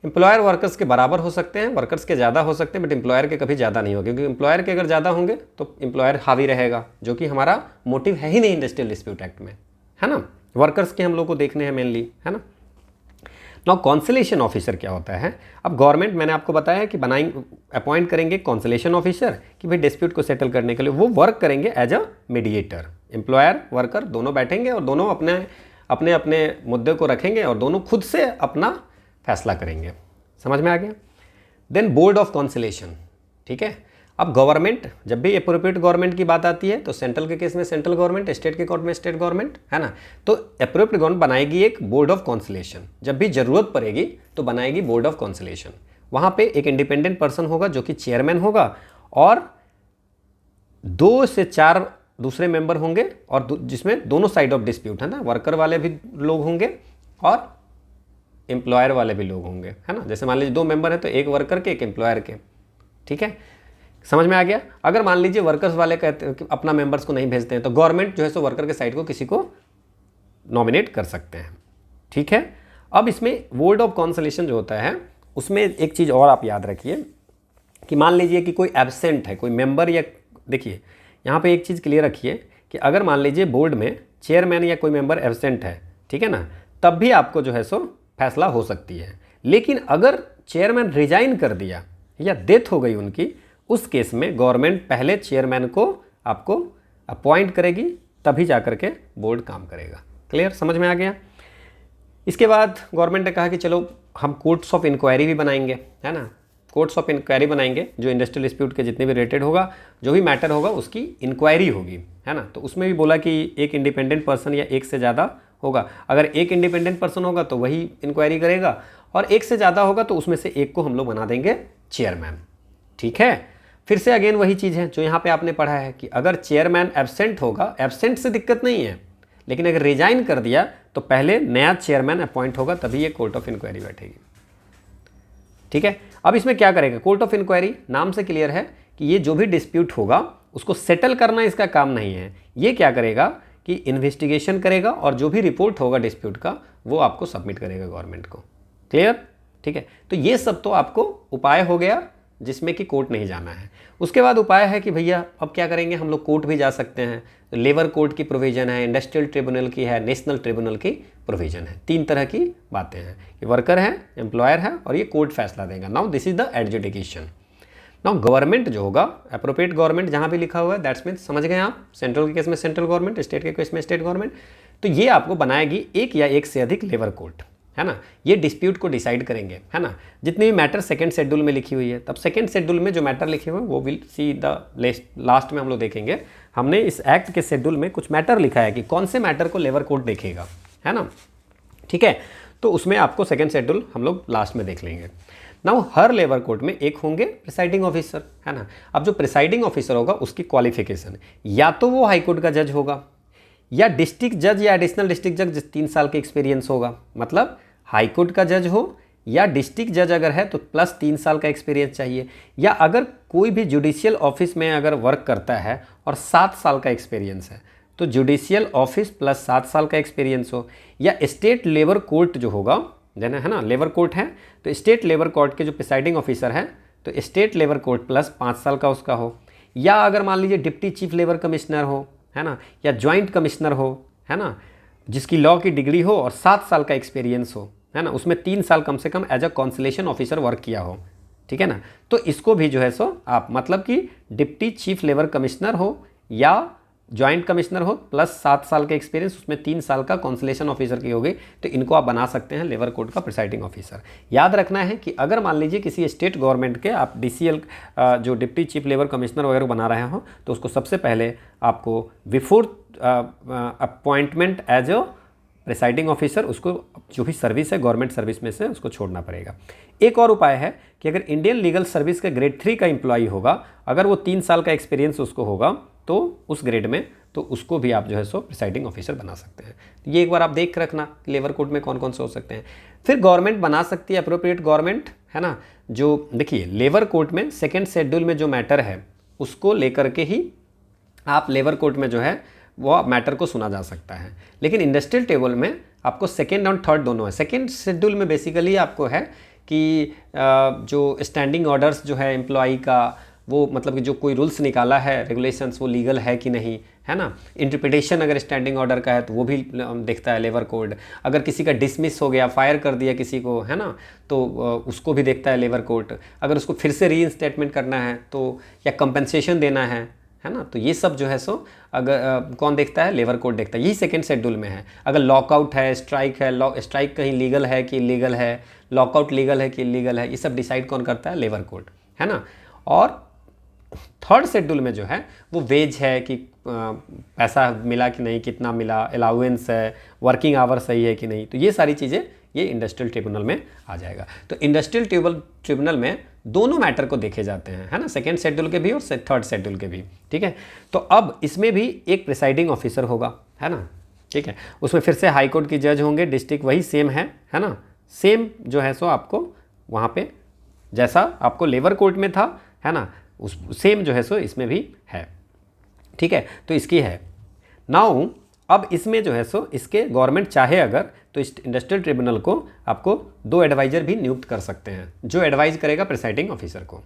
S1: एम्प्लॉयर वर्कर्स के बराबर हो सकते हैं, वर्कर्स के ज़्यादा हो सकते हैं, बट एम्प्लॉयर के कभी ज़्यादा नहीं होगा, क्योंकि एम्प्लॉयर के अगर ज़्यादा होंगे तो एम्प्लॉयर हावी रहेगा, जो कि हमारा मोटिव है ही नहीं इंडस्ट्रियल डिस्प्यूट एक्ट में, है ना। वर्कर्स के हम लोग को देखने हैं मेनली, है ना। नाउ कॉन्सलेशन ऑफिसर क्या होता है, अब गवर्नमेंट मैंने आपको बताया कि अपॉइंट करेंगे कॉन्सलेशन ऑफिसर कि भाई डिस्प्यूट को सेटल करने के लिए वो वर्क करेंगे as a mediator. Employer worker दोनों बैठेंगे और दोनों अपने अपने मुद्दे को रखेंगे और दोनों खुद से अपना फैसला करेंगे। समझ में आ गया। देन बोर्ड ऑफ कॉन्सलेशन, ठीक है। अब गवर्नमेंट, जब भी अप्रोप्रिएट गवर्नमेंट की बात आती है तो सेंट्रल के केस में सेंट्रल गवर्नमेंट, स्टेट के कोर्ट में स्टेट गवर्नमेंट, है ना। तो अप्रोप्रिएट गवर्नमेंट बनाएगी एक बोर्ड ऑफ कॉन्सलेशन, जब भी जरूरत पड़ेगी तो बनाएगी बोर्ड ऑफ कॉन्सलेशन। वहाँ पे एक इंडिपेंडेंट पर्सन होगा जो कि चेयरमैन होगा, और 2 से 4 दूसरे मेंबर होंगे, और जिसमें दोनों साइड ऑफ डिस्प्यूट, है ना, वर्कर वाले भी लोग होंगे और एम्प्लॉयर वाले भी लोग होंगे, है ना। जैसे मान लीजिए 2 मेंबर है तो एक वर्कर के एक एम्प्लॉयर के, ठीक है, समझ में आ गया। अगर मान लीजिए वर्कर्स वाले कहते हैं कि अपना मेंबर्स को नहीं भेजते हैं तो गवर्नमेंट जो है सो वर्कर के साइड को किसी को नॉमिनेट कर सकते हैं, ठीक है। अब इसमें बोर्ड ऑफ कॉन्सलेशन जो होता है उसमें एक चीज़ और आप याद रखिए कि मान लीजिए कि कोई एब्सेंट है, कोई मेंबर, या देखिए यहाँ पे एक चीज़ क्लियर रखिए कि अगर मान लीजिए बोर्ड में चेयरमैन या कोई मेंबर एब्सेंट है, ठीक है ना, तब भी आपको जो है सो फैसला हो सकती है। लेकिन अगर चेयरमैन रिजाइन कर दिया या डेथ हो गई उनकी, उस केस में गवर्नमेंट पहले चेयरमैन को आपको अपॉइंट करेगी, तभी जाकर के बोर्ड काम करेगा। क्लियर, समझ में आ गया। इसके बाद गवर्नमेंट ने कहा कि चलो हम कोर्ट्स ऑफ इंक्वायरी भी बनाएंगे, है ना। कोर्ट्स ऑफ इंक्वायरी बनाएंगे जो इंडस्ट्रियल डिस्प्यूट के जितने भी रिलेटेड होगा, जो भी मैटर होगा उसकी इंक्वायरी होगी, है ना। तो उसमें भी बोला कि एक इंडिपेंडेंट पर्सन या एक से ज़्यादा होगा। अगर एक इंडिपेंडेंट पर्सन होगा तो वही इंक्वायरी करेगा, और एक से ज़्यादा होगा तो उसमें से एक को हम लोग बना देंगे चेयरमैन, ठीक है। फिर से अगेन वही चीज़ है जो यहाँ पे आपने पढ़ा है कि अगर चेयरमैन एब्सेंट होगा, एब्सेंट से दिक्कत नहीं है, लेकिन अगर रिजाइन कर दिया तो पहले नया चेयरमैन अपॉइंट होगा, तभी ये कोर्ट ऑफ इंक्वायरी बैठेगी, ठीक है। अब इसमें क्या करेगा कोर्ट ऑफ इंक्वायरी, नाम से क्लियर है कि ये जो भी डिस्प्यूट होगा उसको सेटल करना इसका काम नहीं है। ये क्या करेगा कि इन्वेस्टिगेशन करेगा और जो भी रिपोर्ट होगा डिस्प्यूट का वो आपको सबमिट करेगा गवर्नमेंट को। क्लियर, ठीक है। तो ये सब तो आपको उपाय हो गया जिसमें कि कोर्ट नहीं जाना है। उसके बाद उपाय है कि भैया अब क्या करेंगे, हम लोग कोर्ट भी जा सकते हैं। तो लेबर कोर्ट की प्रोविज़न है, इंडस्ट्रियल ट्रिब्यूनल की है, नेशनल ट्रिब्यूनल की प्रोविज़न है। 3 तरह की बातें हैं कि वर्कर है, एम्प्लॉयर है, और ये कोर्ट फैसला देगा। Now this is the adjudication. Now government जो होगा, अप्रोप्रिएट गवर्नमेंट जहाँ भी लिखा हुआ है दैट्स मीन, समझ गए आप, सेंट्रल के केस में सेंट्रल गवर्नमेंट, स्टेट के केस में स्टेट गवर्नमेंट। तो ये आपको बनाएगी एक या एक से अधिक लेबर कोर्ट, है ना। ये डिस्प्यूट को डिसाइड करेंगे, है ना। जितनी भी मैटर सेकंड शेड्यूल में लिखी हुई है, तब सेकंड शेड्यूल में जो मैटर लिखे हुए हैं वो विल सी द लास्ट में हम लोग देखेंगे। हमने इस एक्ट के शेड्यूल में कुछ मैटर लिखा है कि कौन से मैटर को लेबर कोर्ट देखेगा, है ना, ठीक है। तो उसमें आपको सेकंड शेड्यूल हम लोग लास्ट में देख लेंगे। नाउ हर लेबर कोर्ट में एक होंगे प्रिसाइडिंग ऑफिसर, है ना। अब जो प्रिसाइडिंग ऑफिसर होगा उसकी क्वालिफिकेशन या तो वो हाई कोर्ट का जज होगा, या डिस्ट्रिक्ट जज या एडिशनल डिस्ट्रिक्ट जज 3 साल का एक्सपीरियंस होगा। मतलब हाई कोर्ट का जज हो या डिस्ट्रिक्ट जज अगर है तो प्लस 3 साल का एक्सपीरियंस चाहिए, या अगर कोई भी जुडिशियल ऑफिस में अगर वर्क करता है और 7 साल का एक्सपीरियंस है तो जुडिशियल ऑफिस प्लस 7 साल का एक्सपीरियंस हो, या स्टेट लेबर कोर्ट जो होगा, है ना, लेबर कोर्ट है तो स्टेट लेबर कोर्ट के जो प्रिसाइडिंग ऑफिसर है तो स्टेट लेबर कोर्ट प्लस 5 साल का उसका हो, या अगर मान लीजिए डिप्टी चीफ लेबर कमिश्नर हो, है ना, या ज्वाइंट कमिश्नर हो, है ना, जिसकी लॉ की डिग्री हो और 7 साल का एक्सपीरियंस हो, है ना, उसमें 3 साल कम से कम एज अ कॉन्सुलेशन ऑफिसर वर्क किया हो, ठीक है ना। तो इसको भी जो है सो आप मतलब कि डिप्टी चीफ लेबर कमिश्नर हो या ज्वाइंट कमिश्नर हो प्लस 7 साल का एक्सपीरियंस, उसमें 3 साल का कॉन्सुलेशन ऑफिसर की होगी, तो इनको आप बना सकते हैं लेबर कोड का प्रिसाइडिंग ऑफिसर। याद रखना है कि अगर मान लीजिए किसी स्टेट गवर्नमेंट के आप DCL जो डिप्टी चीफ लेबर कमिश्नर वगैरह बना रहे हो तो उसको सबसे पहले आपको before appointment as a presiding officer उसको जो भी सर्विस है गवर्नमेंट सर्विस में से उसको छोड़ना पड़ेगा। एक और उपाय है कि अगर इंडियन लीगल सर्विस का ग्रेड 3 का एम्प्लॉई होगा, अगर वो 3 साल का एक्सपीरियंस उसको होगा तो उस ग्रेड में, तो उसको भी आप जो है सो प्रिसाइडिंग ऑफिसर बना सकते हैं। तो ये एक बार आप देख रखना लेबर कोड में कौन कौन से हो सकते हैं। फिर गवर्नमेंट बना सकती है अप्रोप्रिएट गवर्नमेंट, है ना। जो देखिए लेबर कोड में सेकेंड शेड्यूल में जो मैटर है उसको लेकर के ही आप लेबर कोड में जो है वो मैटर को सुना जा सकता है, लेकिन इंडस्ट्रियल टेबल में आपको सेकेंड और थर्ड दोनों है। सेकेंड शेड्यूल में बेसिकली आपको है कि जो स्टैंडिंग ऑर्डर्स जो है एम्प्लॉई का, वो मतलब कि जो कोई रूल्स निकाला है रेगुलेशंस वो लीगल है कि नहीं, है ना। इंटरप्रिटेशन अगर स्टैंडिंग ऑर्डर का है तो वो भी देखता है लेबर कोड। अगर किसी का डिसमिस हो गया, फायर कर दिया किसी को, है ना, तो उसको भी देखता है लेबर कोड। अगर उसको फिर से रीइंस्टेटमेंट करना है तो, या कंपनसेशन देना है ना, तो ये सब जो है सो अगर कौन देखता है, लेबर कोड देखता है। यही सेकेंड शेड्यूल में है। अगर लॉकआउट है, स्ट्राइक है, स्ट्राइक कहीं लीगल है कि इलीगल है, लॉकआउट लीगल है कि इलीगल है, ये सब डिसाइड कौन करता है, लेबर कोड, है ना। और थर्ड शेड्यूल में जो है वो वेज है कि पैसा मिला कि नहीं, कितना मिला, अलाउंस है, वर्किंग आवर सही है कि नहीं, तो ये सारी चीज़ें ये इंडस्ट्रियल ट्रिब्यूनल में आ जाएगा। तो इंडस्ट्रियल ट्रिब्यूनल में दोनों मैटर को देखे जाते हैं, है ना, सेकेंड शेड्यूल के भी और थर्ड शेड्यूल के भी, ठीक है। तो अब इसमें भी एक प्रिसाइडिंग ऑफिसर होगा, है ना, ठीक है। उसमें फिर से हाई कोर्ट की जज होंगे, डिस्ट्रिक्ट वही सेम है ना, सेम जो है सो आपको वहाँ पे जैसा आपको लेबर कोर्ट में था, है ना, उस सेम जो है सो इसमें भी है, ठीक है। तो इसकी है नाउ। अब इसमें जो है सो इसके गवर्नमेंट चाहे अगर तो इस इंडस्ट्रियल ट्रिब्यूनल को आपको 2 एडवाइजर भी नियुक्त कर सकते हैं जो एडवाइज करेगा प्रिसाइडिंग ऑफिसर को,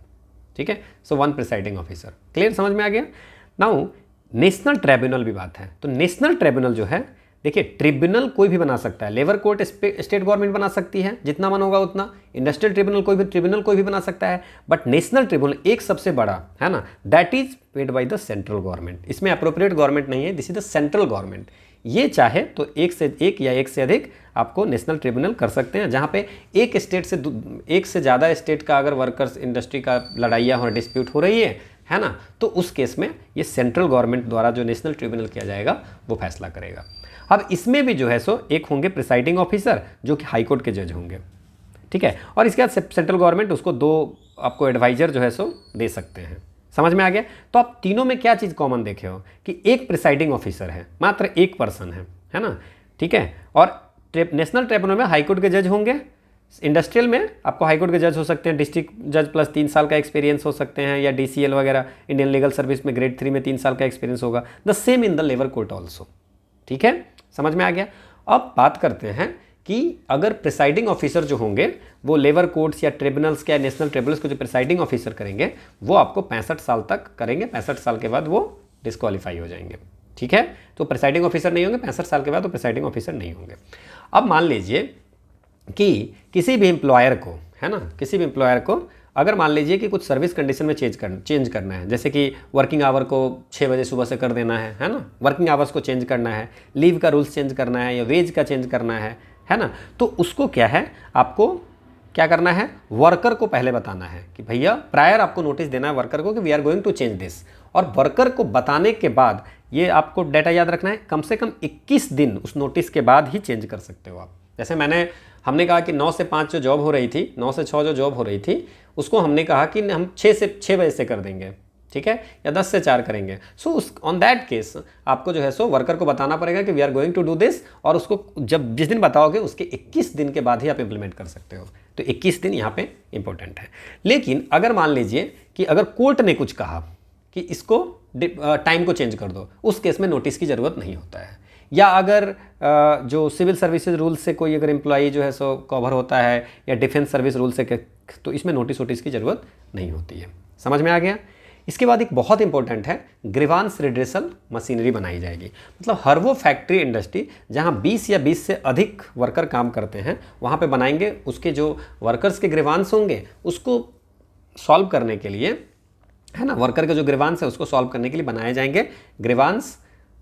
S1: ठीक है। सो 1 प्रिसाइडिंग ऑफिसर, क्लियर, समझ में आ गया। नाउ नेशनल ट्रिब्यूनल भी बात है। तो नेशनल ट्रिब्यूनल जो है, देखिए ट्रिब्यूनल कोई भी बना सकता है। लेबर कोर्ट स्टेट गवर्नमेंट बना सकती है जितना मन होगा उतना, इंडस्ट्रियल ट्रिब्यूनल कोई भी बना सकता है, बट नेशनल ट्रिब्यूनल एक सबसे बड़ा है ना, that is paid by the central government. इसमें अप्रोप्रिएट गवर्नमेंट नहीं है, this is the central government. ये चाहे तो एक से एक या एक से अधिक आपको नेशनल ट्रिब्यूनल कर सकते हैं, जहाँ पे एक स्टेट से एक से ज़्यादा स्टेट का अगर वर्कर्स इंडस्ट्री का लड़ाइयाँ और डिस्प्यूट हो रही है ना, तो उस केस में ये सेंट्रल गवर्नमेंट द्वारा जो नेशनल ट्रिब्यूनल किया जाएगा वो फैसला करेगा। अब इसमें भी जो है सो एक होंगे प्रिसाइडिंग ऑफिसर जो कि हाई कोर्ट के जज होंगे, ठीक है। और इसके बाद सेंट्रल गवर्नमेंट उसको 2 आपको एडवाइजर जो है सो दे सकते हैं। समझ में आ गया। तो आप तीनों में क्या चीज़ कॉमन देखे हो कि एक प्रिसाइडिंग ऑफिसर है, मात्र एक पर्सन है ना, ठीक है। और नेशनल ट्रिब्यूनल में हाई कोर्ट के जज होंगे, इंडस्ट्रियल में आपको हाई कोर्ट के जज हो सकते हैं, डिस्ट्रिक्ट जज प्लस 3 साल का एक्सपीरियंस हो सकते हैं, या DCL वगैरह इंडियन लीगल सर्विस में ग्रेड 3 में 3 साल का एक्सपीरियंस होगा। The same in the labour court also, ठीक है, समझ में आ गया। अब बात करते हैं कि अगर प्रिसाइडिंग ऑफिसर जो होंगे वो लेबर कोर्ट्स या ट्रिब्यूनल्स के या नेशनल ट्रिब्यूनल्स को जो प्रिसाइडिंग ऑफिसर करेंगे वो आपको 65 साल तक करेंगे, 65 साल के बाद वो डिस्क्वालीफाई हो जाएंगे, ठीक है। तो प्रिसाइडिंग ऑफिसर नहीं होंगे 65 साल के बाद, तो प्रिसाइडिंग ऑफिसर नहीं होंगे। अब मान लीजिए कि किसी भी एम्प्लॉयर को, है ना, किसी भी एम्प्लॉयर को अगर मान लीजिए कि कुछ सर्विस कंडीशन में चेंज करना है, जैसे कि वर्किंग आवर को 6 बजे सुबह से कर देना है ना, वर्किंग आवर्स को चेंज करना है, लीव का रूल्स चेंज करना है, या वेज का चेंज करना है ना, तो उसको क्या है, आपको क्या करना है, वर्कर को पहले बताना है कि भैया प्रायर आपको नोटिस देना है वर्कर को कि we are going to change this. और वर्कर को बताने के बाद ये आपको डाटा याद रखना है, कम से कम 21 दिन उस नोटिस के बाद ही चेंज कर सकते हो आप। जैसे मैंने हमने कहा कि 9 से 5 जो जॉब हो रही थी, 9 से 6 जो जॉब हो रही थी, उसको हमने कहा कि हम 6 बजे से कर देंगे, ठीक है, या 10 से 4 करेंगे। सो उस ऑन दैट केस आपको जो है सो वर्कर को बताना पड़ेगा कि we are going to do this, और उसको जब जिस दिन बताओगे उसके 21 दिन के बाद ही आप इंप्लीमेंट कर सकते हो। तो 21 दिन यहाँ पे इंपॉर्टेंट है। लेकिन अगर मान लीजिए कि अगर कोर्ट ने कुछ कहा कि इसको टाइम को चेंज कर दो, उस केस में नोटिस की ज़रूरत नहीं होता है। या अगर जो सिविल सर्विसेज रूल से कोई अगर एम्प्लॉई जो है सो कवर होता है, या डिफेंस सर्विस रूल से, तो इसमें नोटिस की ज़रूरत नहीं होती है। समझ में आ गया। इसके बाद एक बहुत इंपॉर्टेंट है, ग्रीवांस रिड्रेसल मशीनरी बनाई जाएगी। मतलब हर वो फैक्ट्री इंडस्ट्री जहां 20 या 20 से अधिक वर्कर काम करते हैं, वहां पे बनाएंगे। उसके जो वर्कर्स के ग्रीवांस होंगे उसको सॉल्व करने के लिए, है ना, वर्कर के जो ग्रीवांस है उसको सॉल्व करने के लिए बनाए जाएंगे ग्रीवांस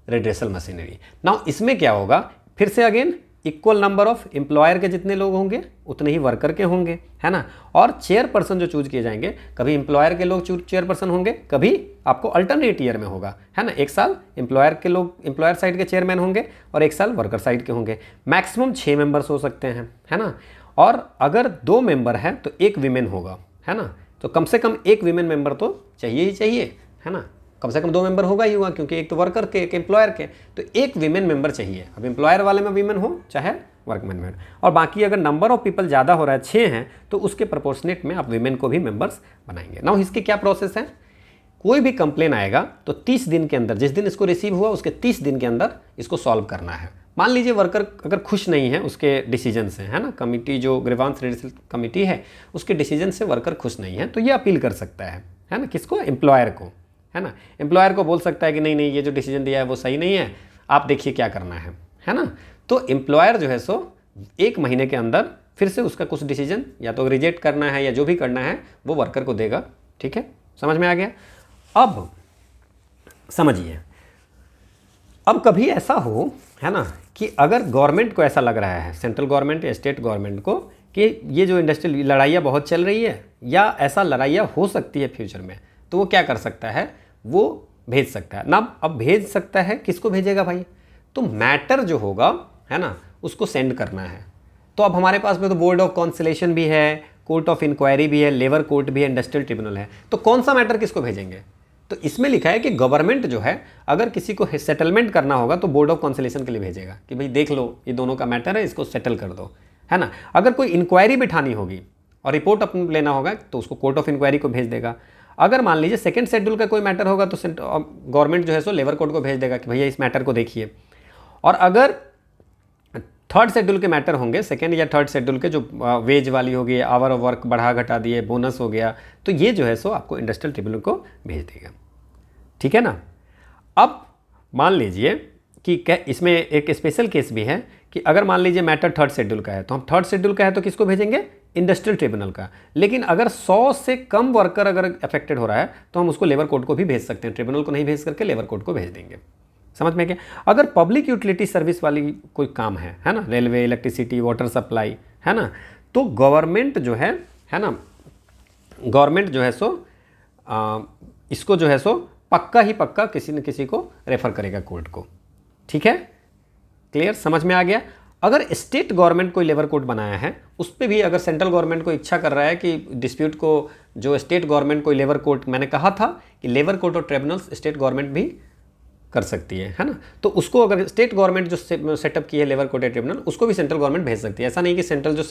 S1: रिड्रेसल मशीनरी। नाउ इसमें क्या होगा, फिर से again equal number of employer के जितने लोग होंगे उतने ही वर्कर के होंगे, है ना। और चेयरपर्सन जो चूज किए जाएंगे, कभी एम्प्लॉयर के लोग चेयरपर्सन होंगे, कभी आपको अल्टरनेट ईयर में होगा, है ना। एक साल एम्प्लॉयर के लोग, एम्प्लॉयर साइड के चेयरमैन होंगे, और एक साल वर्कर साइड के होंगे। मैक्सिमम 6 मेंबर्स हो सकते हैं, है ना। और अगर 2 मेंबर हैं तो 1 वीमेन होगा, है ना। तो कम से कम 1 वीमेन मेंबर तो चाहिए ही चाहिए, है ना। कम से कम 2 मेंबर होगा ही होगा, क्योंकि एक तो वर्कर के, एक एम्प्लॉयर के, तो 1 वीमेन मेंबर चाहिए। अब एम्प्लॉयर वाले में वीमेन हो चाहे वर्कमैन में, और बाकी अगर नंबर ऑफ पीपल ज़्यादा हो रहा है, 6 हैं, तो उसके प्रोपोर्शनेट में आप वीमेन को भी मेंबर्स बनाएंगे। नाउ इसकी क्या प्रोसेस है, कोई भी कंप्लेन आएगा तो 30 दिन के अंदर, जिस दिन इसको रिसीव हुआ उसके 30 दिन के अंदर इसको सॉल्व करना है। मान लीजिए वर्कर अगर खुश नहीं है उसके डिसीजन से, है ना, कमिटी जो ग्रीवांस रिड्रेसल कमिटी है उसके डिसीजन से वर्कर खुश नहीं है, तो ये अपील कर सकता है ना, किसको, एम्प्लॉयर को, है ना। एम्प्लॉयर को बोल सकता है कि नहीं ये जो डिसीजन दिया है वो सही नहीं है, आप देखिए क्या करना है ना। तो एम्प्लॉयर जो है सो 1 महीने के अंदर फिर से उसका कुछ डिसीजन या तो रिजेक्ट करना है या जो भी करना है वो वर्कर को देगा, ठीक है। समझ में आ गया। अब समझिए, अब कभी ऐसा हो, है ना, कि अगर गवर्नमेंट को ऐसा लग रहा है, सेंट्रल गवर्नमेंट या स्टेट गवर्नमेंट को, कि ये जो इंडस्ट्रियल लड़ाइयाँ बहुत चल रही है या ऐसा लड़ाइयाँ हो सकती है फ्यूचर में, तो वो क्या कर सकता है, वो भेज सकता है ना। अब भेज सकता है, किसको भेजेगा भाई, तो मैटर जो होगा, है ना, उसको सेंड करना है। तो अब हमारे पास में तो बोर्ड ऑफ कॉन्सिलेशन भी है, कोर्ट ऑफ इंक्वायरी भी है, लेबर कोर्ट भी है, इंडस्ट्रियल ट्रिब्यूनल है। तो कौन सा मैटर किसको भेजेंगे, तो इसमें लिखा है कि गवर्नमेंट जो है अगर किसी को सेटलमेंट करना होगा तो बोर्ड ऑफ कॉन्सिलेशन के लिए भेजेगा कि भाई देख लो ये दोनों का मैटर है, इसको सेटल कर दो, है ना। अगर कोई इंक्वायरी बिठानी होगी और रिपोर्ट अपन लेना होगा तो उसको कोर्ट ऑफ इंक्वायरी को भेज देगा। अगर मान लीजिए सेकंड शेड्यूल का कोई मैटर होगा तो गवर्नमेंट जो है सो लेबर कोर्ट को भेज देगा कि भैया इस मैटर को देखिए। और अगर थर्ड शेड्यूल के मैटर होंगे, सेकेंड या थर्ड शेड्यूल के, जो वेज वाली होगी, आवर ऑफ वर्क बढ़ा घटा दिए, बोनस हो गया, तो ये जो है सो आपको इंडस्ट्रियल ट्रिब्यूनल को भेज देगा, ठीक है ना। अब मान लीजिए कि इसमें एक स्पेशल केस भी है कि अगर मान लीजिए मैटर थर्ड शेड्यूल का है तो हम थर्ड शेड्यूल का है तो किसको भेजेंगे, इंडस्ट्रियल ट्रिब्यूनल का। लेकिन अगर 100 से कम वर्कर अगर अफेक्टेड हो रहा है तो हम उसको लेबर कोर्ट को भी भेज सकते हैं, ट्रिब्यूनल को नहीं भेज करके लेबर कोर्ट को भेज देंगे। समझ में क्या। अगर पब्लिक यूटिलिटी सर्विस वाली कोई काम है ना, रेलवे, इलेक्ट्रिसिटी, वाटर सप्लाई, है ना, तो गवर्नमेंट जो है ना, गवर्नमेंट जो है सो इसको जो है सो पक्का ही पक्का किसी न किसी को रेफर करेगा कोर्ट को, ठीक है, क्लियर, समझ में आ गया। अगर स्टेट गवर्नमेंट कोई लेबर कोर्ट बनाया है उस पर भी अगर सेंट्रल गवर्नमेंट को इच्छा कर रहा है कि डिस्प्यूट को जो स्टेट गवर्नमेंट कोई लेबर कोर्ट, मैंने कहा था कि लेबर कोर्ट और ट्रिब्यूनल्स स्टेट गवर्नमेंट भी कर सकती है ना, तो उसको अगर स्टेट गवर्नमेंट जो सेटअप की है लेबर कोर्ट या ट्रिब्यूनल, उसको भी सेंट्रल गवर्नमेंट भेज सकती है। ऐसा नहीं कि सेंट्रल जो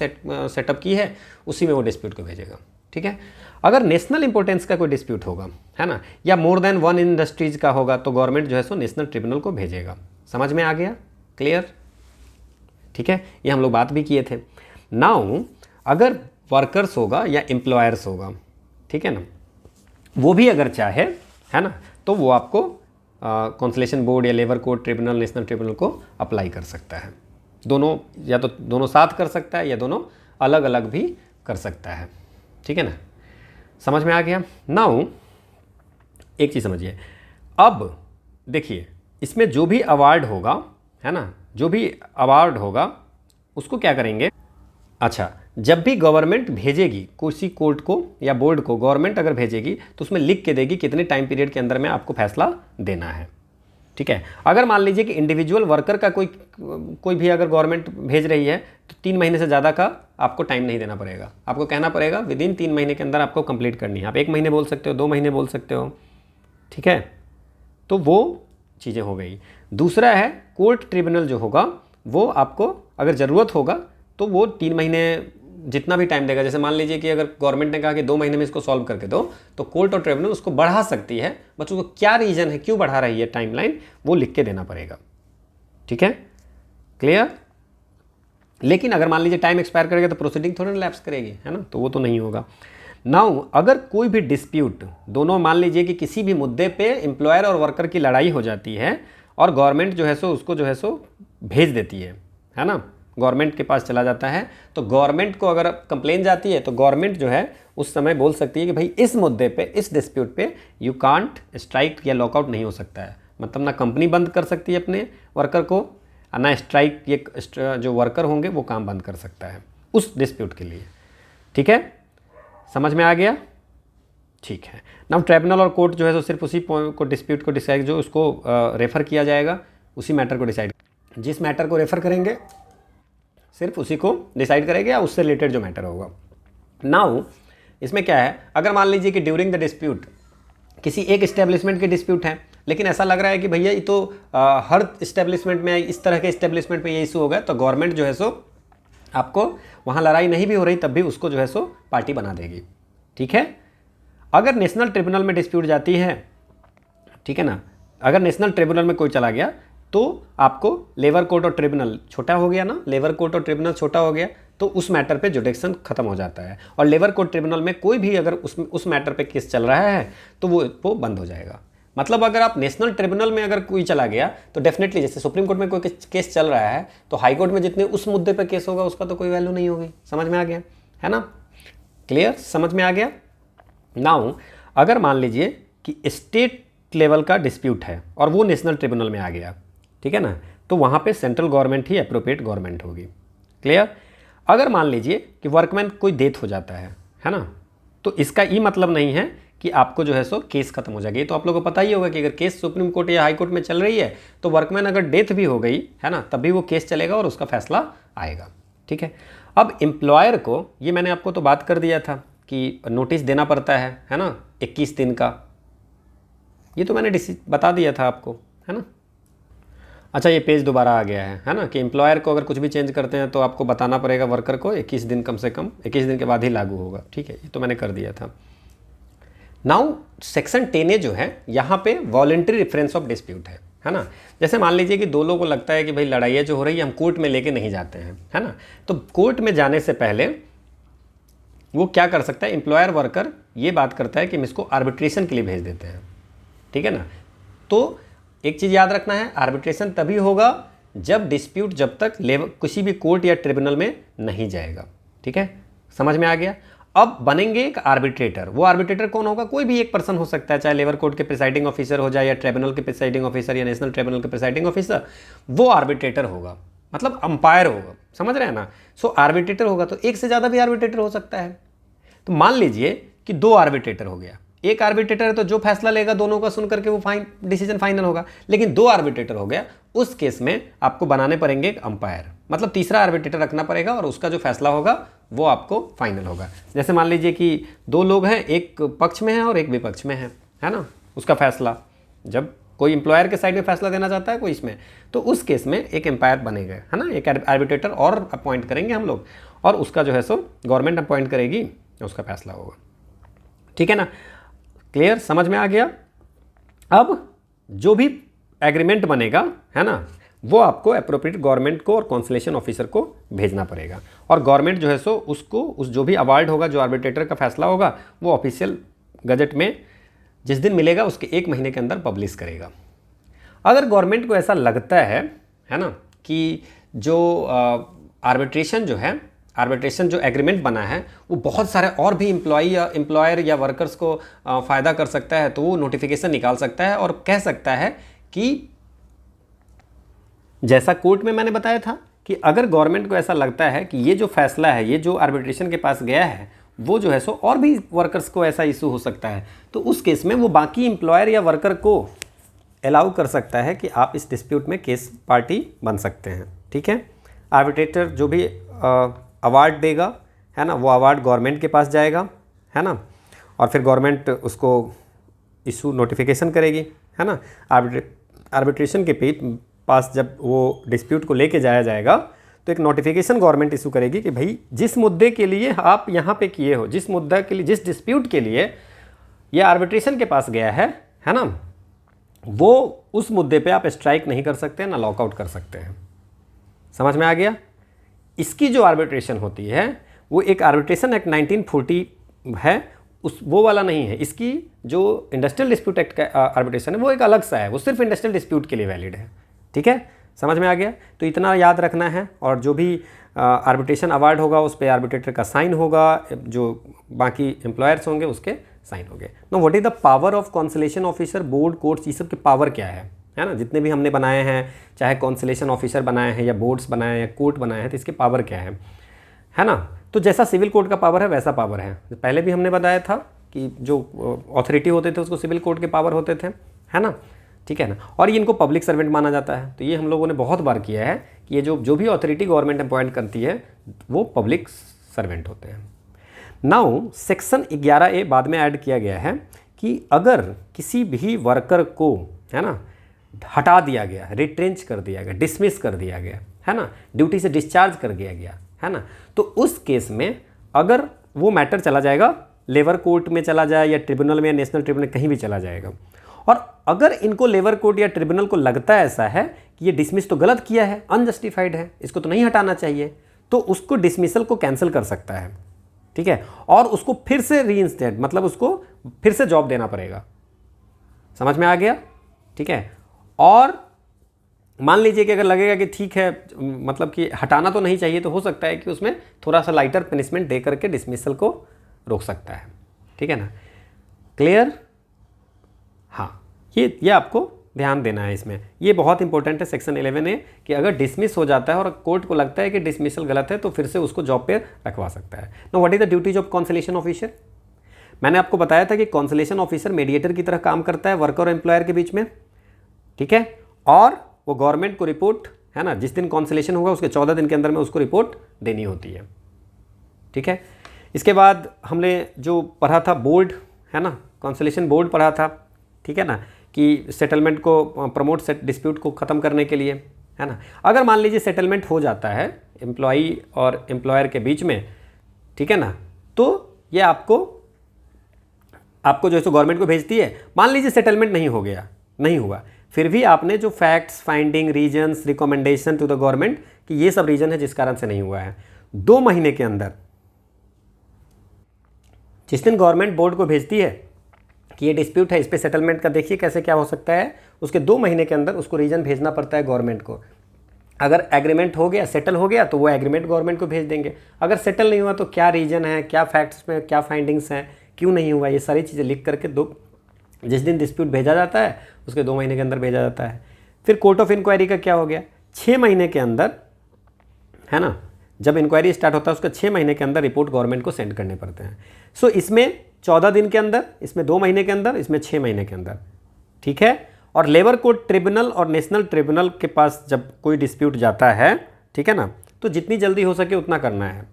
S1: सेटअप की है उसी में वो डिस्प्यूट को भेजेगा, ठीक है। अगर नेशनल इंपॉर्टेंस का कोई डिस्प्यूट होगा, है ना, या मोर देन वन इंडस्ट्रीज का होगा तो गवर्नमेंट जो है सो नेशनल ट्रिब्यूनल को भेजेगा। समझ में आ गया, क्लियर, ठीक है, ये हम लोग बात भी किए थे। नाउ अगर वर्कर्स होगा या एम्प्लॉयर्स होगा, ठीक है ना, वो भी अगर चाहे, है ना, तो वो आपको कॉन्सलेशन बोर्ड या labour court, tribunal, national tribunal को अप्लाई कर सकता है। दोनों, या तो दोनों साथ कर सकता है या दोनों अलग अलग भी कर सकता है, ठीक है ना, समझ में आ गया। नाउ एक चीज़ समझिए, अब देखिए इसमें जो भी अवार्ड होगा, है ना, जो भी अवार्ड होगा उसको क्या करेंगे, अच्छा, जब भी गवर्नमेंट भेजेगी किसी कोर्ट को या बोर्ड को, गवर्नमेंट अगर भेजेगी तो उसमें लिख के देगी कितने टाइम पीरियड के अंदर में आपको फैसला देना है, ठीक है। अगर मान लीजिए कि इंडिविजुअल वर्कर का कोई भी अगर गवर्नमेंट भेज रही है तो 3 महीने से ज़्यादा का आपको टाइम नहीं देना पड़ेगा, आपको कहना पड़ेगा विदिन 3 महीने के अंदर आपको कंप्लीट करनी है। आप 1 महीने बोल सकते हो, 2 महीने बोल सकते हो, ठीक है। तो वो चीज़ें हो गई। दूसरा है कोर्ट ट्रिब्यूनल जो होगा वो आपको अगर ज़रूरत होगा तो वो 3 महीने जितना भी टाइम देगा, जैसे मान लीजिए कि अगर गवर्नमेंट ने कहा कि 2 महीने में इसको सॉल्व करके दो, तो कोर्ट और ट्रिब्यूनल उसको बढ़ा सकती है, बस उसको क्या रीज़न है, क्यों बढ़ा रही है टाइमलाइन, वो लिख के देना पड़ेगा, ठीक है, क्लियर। लेकिन अगर मान लीजिए टाइम एक्सपायर करेगा तो प्रोसीडिंग थोड़ी लैप्स करेगी, है ना, तो वो तो नहीं होगा। नाउ अगर कोई भी डिस्प्यूट दोनों, मान लीजिए कि किसी भी मुद्दे पे एम्प्लॉयर और वर्कर की लड़ाई हो जाती है और गवर्नमेंट जो है सो उसको जो है सो भेज देती है ना, गवर्नमेंट के पास चला जाता है, तो गवर्नमेंट को अगर कंप्लेन जाती है तो गवर्नमेंट जो है उस समय बोल सकती है कि भाई इस मुद्दे पे, इस डिस्प्यूट पे यू कांट स्ट्राइक या लॉकआउट नहीं हो सकता है। मतलब ना कंपनी बंद कर सकती है अपने वर्कर को, ना स्ट्राइक, ये जो वर्कर होंगे वो काम बंद कर सकता है उस डिस्प्यूट के लिए, ठीक है, समझ में आ गया, ठीक है। नाउ ट्रिब्यूनल और कोर्ट जो है तो सिर्फ उसी को डिस्प्यूट को डिसाइड, जो उसको रेफ़र किया जाएगा उसी मैटर को डिसाइड, जिस मैटर को रेफ़र करेंगे सिर्फ उसी को डिसाइड करेंगे या उससे रिलेटेड जो मैटर होगा। नाउ इसमें क्या है, अगर मान लीजिए कि ड्यूरिंग द डिस्प्यूट किसी एक इस्टेब्लिशमेंट के डिस्प्यूट है, लेकिन ऐसा लग रहा है कि भैया ये तो हर इस्टेब्लिशमेंट में, इस तरह के इस्टेब्लिशमेंट में ये इशू होगा, तो गवर्नमेंट जो है सो आपको वहाँ लड़ाई नहीं भी हो रही तब भी उसको जो है सो पार्टी बना देगी, ठीक है। अगर नेशनल ट्रिब्यूनल में डिस्प्यूट जाती है, ठीक है ना, अगर नेशनल ट्रिब्यूनल में कोई चला गया तो आपको लेबर कोर्ट और ट्रिब्यूनल छोटा हो गया ना, लेबर कोर्ट और ट्रिब्यूनल छोटा हो गया तो उस मैटर पे जुडिक्शन खत्म हो जाता है, और लेबर कोर्ट ट्रिब्यूनल में कोई भी अगर उस मैटर पे केस चल रहा है तो वो बंद हो जाएगा। मतलब अगर आप नेशनल ट्रिब्यूनल में अगर कोई चला गया तो डेफिनेटली, जैसे सुप्रीम कोर्ट में कोई केस चल रहा है तो हाई कोर्ट में जितने उस मुद्दे पर केस होगा उसका तो कोई वैल्यू नहीं होगी, समझ में आ गया, है ना, क्लियर, समझ में आ गया। नाउ अगर मान लीजिए कि स्टेट लेवल का डिस्प्यूट है और वो नेशनल ट्रिब्यूनल में आ गया, ठीक है ना, तो वहाँ पे सेंट्रल गवर्नमेंट ही अप्रोप्रिएट गवर्नमेंट होगी, क्लियर। अगर मान लीजिए कि वर्कमैन कोई डेथ हो जाता है ना, तो इसका ये मतलब नहीं है कि आपको जो है सो केस खत्म हो जाएगी। तो आप लोगों को पता ही होगा कि अगर केस सुप्रीम कोर्ट या हाई कोर्ट में चल रही है तो वर्कमैन अगर डेथ भी हो गई है ना, तब भी वो केस चलेगा और उसका फैसला आएगा, ठीक है। अब एम्प्लॉयर को, ये मैंने आपको तो बात कर दिया था कि नोटिस देना पड़ता है ना, 21 दिन का, ये तो मैंने बता दिया था आपको, है ना। अच्छा, ये पेज दोबारा आ गया है ना, कि एम्प्लॉयर को अगर कुछ भी चेंज करते हैं तो आपको बताना पड़ेगा वर्कर को 21 दिन, कम से कम 21 दिन के बाद ही लागू होगा, ठीक है, ये तो मैंने कर दिया था। नाउ सेक्शन 10A जो है यहाँ पे वॉलंटरी रेफरेंस ऑफ डिस्प्यूट है ना। जैसे मान लीजिए कि दो लोगों को लगता है कि भाई लड़ाइयाँ जो हो रही है हम कोर्ट में लेके नहीं जाते हैं, है ना, तो कोर्ट में जाने से पहले वो क्या कर सकता है, एम्प्लॉयर वर्कर ये बात करता है कि हम इसको आर्बिट्रेशन के लिए भेज देते हैं, ठीक है ना। तो एक चीज़ याद रखना है, आर्बिट्रेशन तभी होगा जब डिस्प्यूट, जब तक किसी भी कोर्ट या ट्रिब्यूनल में नहीं जाएगा, ठीक है, समझ में आ गया। अब बनेंगे एक आर्बिट्रेटर, वो आर्बिट्रेटर कौन होगा, कोई भी एक पर्सन हो सकता है, चाहे लेबर कोर्ट के प्रिसाइडिंग ऑफिसर हो जाए या ट्रिब्यूनल के प्रिसाइडिंग ऑफिसर या नेशनल ट्रिब्यूनल के प्रिसाइडिंग ऑफिसर, वो आर्बिट्रेटर होगा, मतलब अंपायर होगा, समझ रहे हैं ना। सो आर्बिट्रेटर होगा तो एक से ज़्यादा भी आर्बिट्रेटर हो सकता है। तो मान लीजिए कि 2 आर्बिट्रेटर हो गया, एक आर्बिट्रेटर है तो जो फैसला लेगा दोनों का सुन करके वो डिसीजन फाइनल होगा, लेकिन 2 आर्बिट्रेटर हो गया, उस केस में आपको बनाने पड़ेंगे एक अंपायर, मतलब तीसरा आर्बिट्रेटर रखना पड़ेगा और उसका जो फैसला होगा वो आपको फाइनल होगा। जैसे मान लीजिए कि 2 लोग हैं, एक पक्ष में है और एक विपक्ष में है ना, उसका फैसला, जब कोई एम्प्लॉयर के साइड में फैसला देना चाहता है कोई इसमें, तो उस केस में एक एम्पायर बनेगा, है ना, एक आर्बिट्रेटर और अपॉइंट करेंगे हम लोग, और उसका जो है सो गवर्नमेंट अपॉइंट करेगी, उसका फैसला होगा, ठीक है ना, क्लियर, समझ में आ गया। अब जो भी एग्रीमेंट बनेगा, है ना, वो आपको अप्रोप्रिएट गवर्नमेंट को और कॉन्सलेशन ऑफिसर को भेजना पड़ेगा, और गवर्नमेंट जो है सो उसको उस जो भी अवार्ड होगा, जो आर्बिट्रेटर का फैसला होगा, वो ऑफिशियल गजट में जिस दिन मिलेगा उसके 1 महीने के अंदर पब्लिश करेगा। अगर गवर्नमेंट को ऐसा लगता है ना, कि जो आर्बिट्रेशन जो है, आर्बिट्रेशन जो एग्रीमेंट बना है वो बहुत सारे और भी एम्प्लॉयर या वर्कर्स को फ़ायदा कर सकता है, तो वो नोटिफिकेशन निकाल सकता है और कह सकता है कि जैसा कोर्ट में मैंने बताया था कि अगर गवर्नमेंट को ऐसा लगता है कि ये जो फैसला है, ये जो आर्बिट्रेशन के पास गया है, वो जो है सो और भी वर्कर्स को ऐसा इशू हो सकता है, तो उस केस में वो बाकी एम्प्लॉयर या वर्कर को अलाउ कर सकता है कि आप इस डिस्प्यूट में केस पार्टी बन सकते हैं, ठीक है। आर्बिट्रेटर जो भी अवार्ड देगा, है ना, वो अवार्ड गवर्नमेंट के पास जाएगा, है ना, और फिर गवर्नमेंट उसको इशू नोटिफिकेशन करेगी, है ना। आर्बिट्रेशन के पास जब वो डिस्प्यूट को लेके जाया जाएगा तो एक नोटिफिकेशन गवर्नमेंट इशू करेगी कि भाई जिस मुद्दे के लिए आप यहाँ पे किए हो, जिस मुद्दा के लिए, जिस डिस्प्यूट के लिए ये आर्बिट्रेशन के पास गया है ना, वो उस मुद्दे पे आप स्ट्राइक नहीं कर सकते, ना लॉकआउट कर सकते हैं। समझ में आ गया। इसकी जो आर्बिट्रेशन होती है वो एक आर्बिट्रेशन एक्ट 1940 है, उस वो वाला नहीं है। इसकी जो इंडस्ट्रियल डिस्प्यूट एक्ट का आर्बिट्रेशन है वो एक अलग सा है, वो सिर्फ इंडस्ट्रियल डिस्प्यूट के लिए वैलिड है, ठीक है। समझ में आ गया। तो इतना याद रखना है, और जो भी आर्बिट्रेशन अवार्ड होगा उस पर आर्बिट्रेटर का साइन होगा, जो बाकी एम्प्लॉयर्स होंगे उसके साइन होंगे। Know what is the power of constellation officer, board, courts, ये सब के पावर क्या है ना। जितने भी हमने बनाए हैं, चाहे कॉन्सलेशन ऑफिसर बनाए हैं या बोर्ड्स बनाए हैं या कोर्ट बनाए हैं, तो इसके पावर क्या है ना। तो जैसा सिविल कोर्ट का पावर है वैसा पावर है। पहले भी हमने बताया था कि जो अथॉरिटी होते थे उसको सिविल कोर्ट के पावर होते थे, है ना, ठीक है ना। और ये इनको पब्लिक सर्वेंट माना जाता है। तो ये हम लोगों ने बहुत बार किया है कि ये जो भी अथॉरिटी गवर्नमेंट अपॉइंट करती है वो पब्लिक सर्वेंट होते हैं। नाउ सेक्शन 11A बाद में ऐड किया गया है कि अगर किसी भी वर्कर को, है ना, हटा दिया गया, रिट्रेंच कर दिया गया, डिसमिस कर दिया गया, है ना, ड्यूटी से डिस्चार्ज कर दिया गया, है ना, तो उस केस में अगर वो मैटर चला जाएगा लेबर कोर्ट में, चला जाए या ट्रिब्यूनल में या नेशनल ट्रिब्यूनल, कहीं भी चला जाएगा। और अगर इनको लेबर कोर्ट या ट्रिब्यूनल को लगता है ऐसा है कि ये डिसमिस तो गलत किया है, अनजस्टिफाइड है, इसको तो नहीं हटाना चाहिए, तो उसको डिसमिसल को कैंसिल कर सकता है, ठीक है, और उसको फिर से रीइंस्टेट, मतलब उसको फिर से जॉब देना पड़ेगा। समझ में आ गया, ठीक है। और मान लीजिए कि अगर लगेगा कि ठीक है, मतलब कि हटाना तो नहीं चाहिए, तो हो सकता है कि उसमें थोड़ा सा लाइटर पनिशमेंट दे करके डिसमिसल को रोक सकता है, ठीक है ना। क्लियर। हाँ, ये आपको ध्यान देना है इसमें, ये बहुत इंपॉर्टेंट है सेक्शन 11A कि अगर डिसमिस हो जाता है और कोर्ट को लगता है कि डिसमिसल गलत है तो फिर से उसको जॉब पे रखवा सकता है। Know what is the duties of constellation officer. मैंने आपको बताया था कि कॉन्सलेशन ऑफिसर मीडिएटर की तरह काम करता है वर्कर और एम्प्लॉयर के बीच में, ठीक है, और वो गवर्नमेंट को रिपोर्ट, है ना, जिस दिन कॉन्सलेशन होगा उसके 14 दिन के अंदर में उसको रिपोर्ट देनी होती है, ठीक है। इसके बाद हमने जो पढ़ा था बोर्ड, है ना, कॉन्सलेशन बोर्ड पढ़ा था, ठीक है ना, कि सेटलमेंट को प्रमोट डिस्प्यूट को ख़त्म करने के लिए, है ना। अगर मान लीजिए सेटलमेंट हो जाता है एम्प्लॉई और एम्प्लॉयर के बीच में, ठीक है ना, तो ये आपको जो है सो गवर्नमेंट को भेजती है। मान लीजिए सेटलमेंट नहीं हुआ, फिर भी आपने जो facts, finding, reasons, recommendation to the government कि ये सब रीजन है जिस कारण से नहीं हुआ है, 2 महीने के अंदर, जिस दिन गवर्नमेंट बोर्ड को भेजती है कि ये डिस्प्यूट है, इस पे सेटलमेंट का देखिए कैसे क्या हो सकता है, उसके 2 महीने के अंदर उसको रीजन भेजना पड़ता है गवर्नमेंट को। अगर एग्रीमेंट हो गया, सेटल हो गया, तो वो एग्रीमेंट गवर्नमेंट को भेज देंगे। अगर सेटल नहीं हुआ तो क्या रीजन है, क्या फैक्ट्स में क्या फाइंडिंग्स हैं, क्यों नहीं हुआ, ये सारी चीज़ें लिख करके जिस दिन डिस्प्यूट भेजा जाता है उसके 2 महीने के अंदर भेजा जाता है। फिर कोर्ट ऑफ इंक्वायरी का क्या हो गया, 6 महीने के अंदर, है ना, जब इंक्वायरी स्टार्ट होता है उसका 6 महीने के अंदर रिपोर्ट गवर्नमेंट को सेंड करने पड़ते हैं। सो इसमें 14 दिन के अंदर, इसमें 2 महीने के अंदर, इसमें 6 महीने के अंदर, ठीक है। और लेबर कोर्ट ट्रिब्यूनल और नेशनल ट्रिब्यूनल के पास जब कोई डिस्प्यूट जाता है, ठीक है ना, तो जितनी जल्दी हो सके उतना करना है,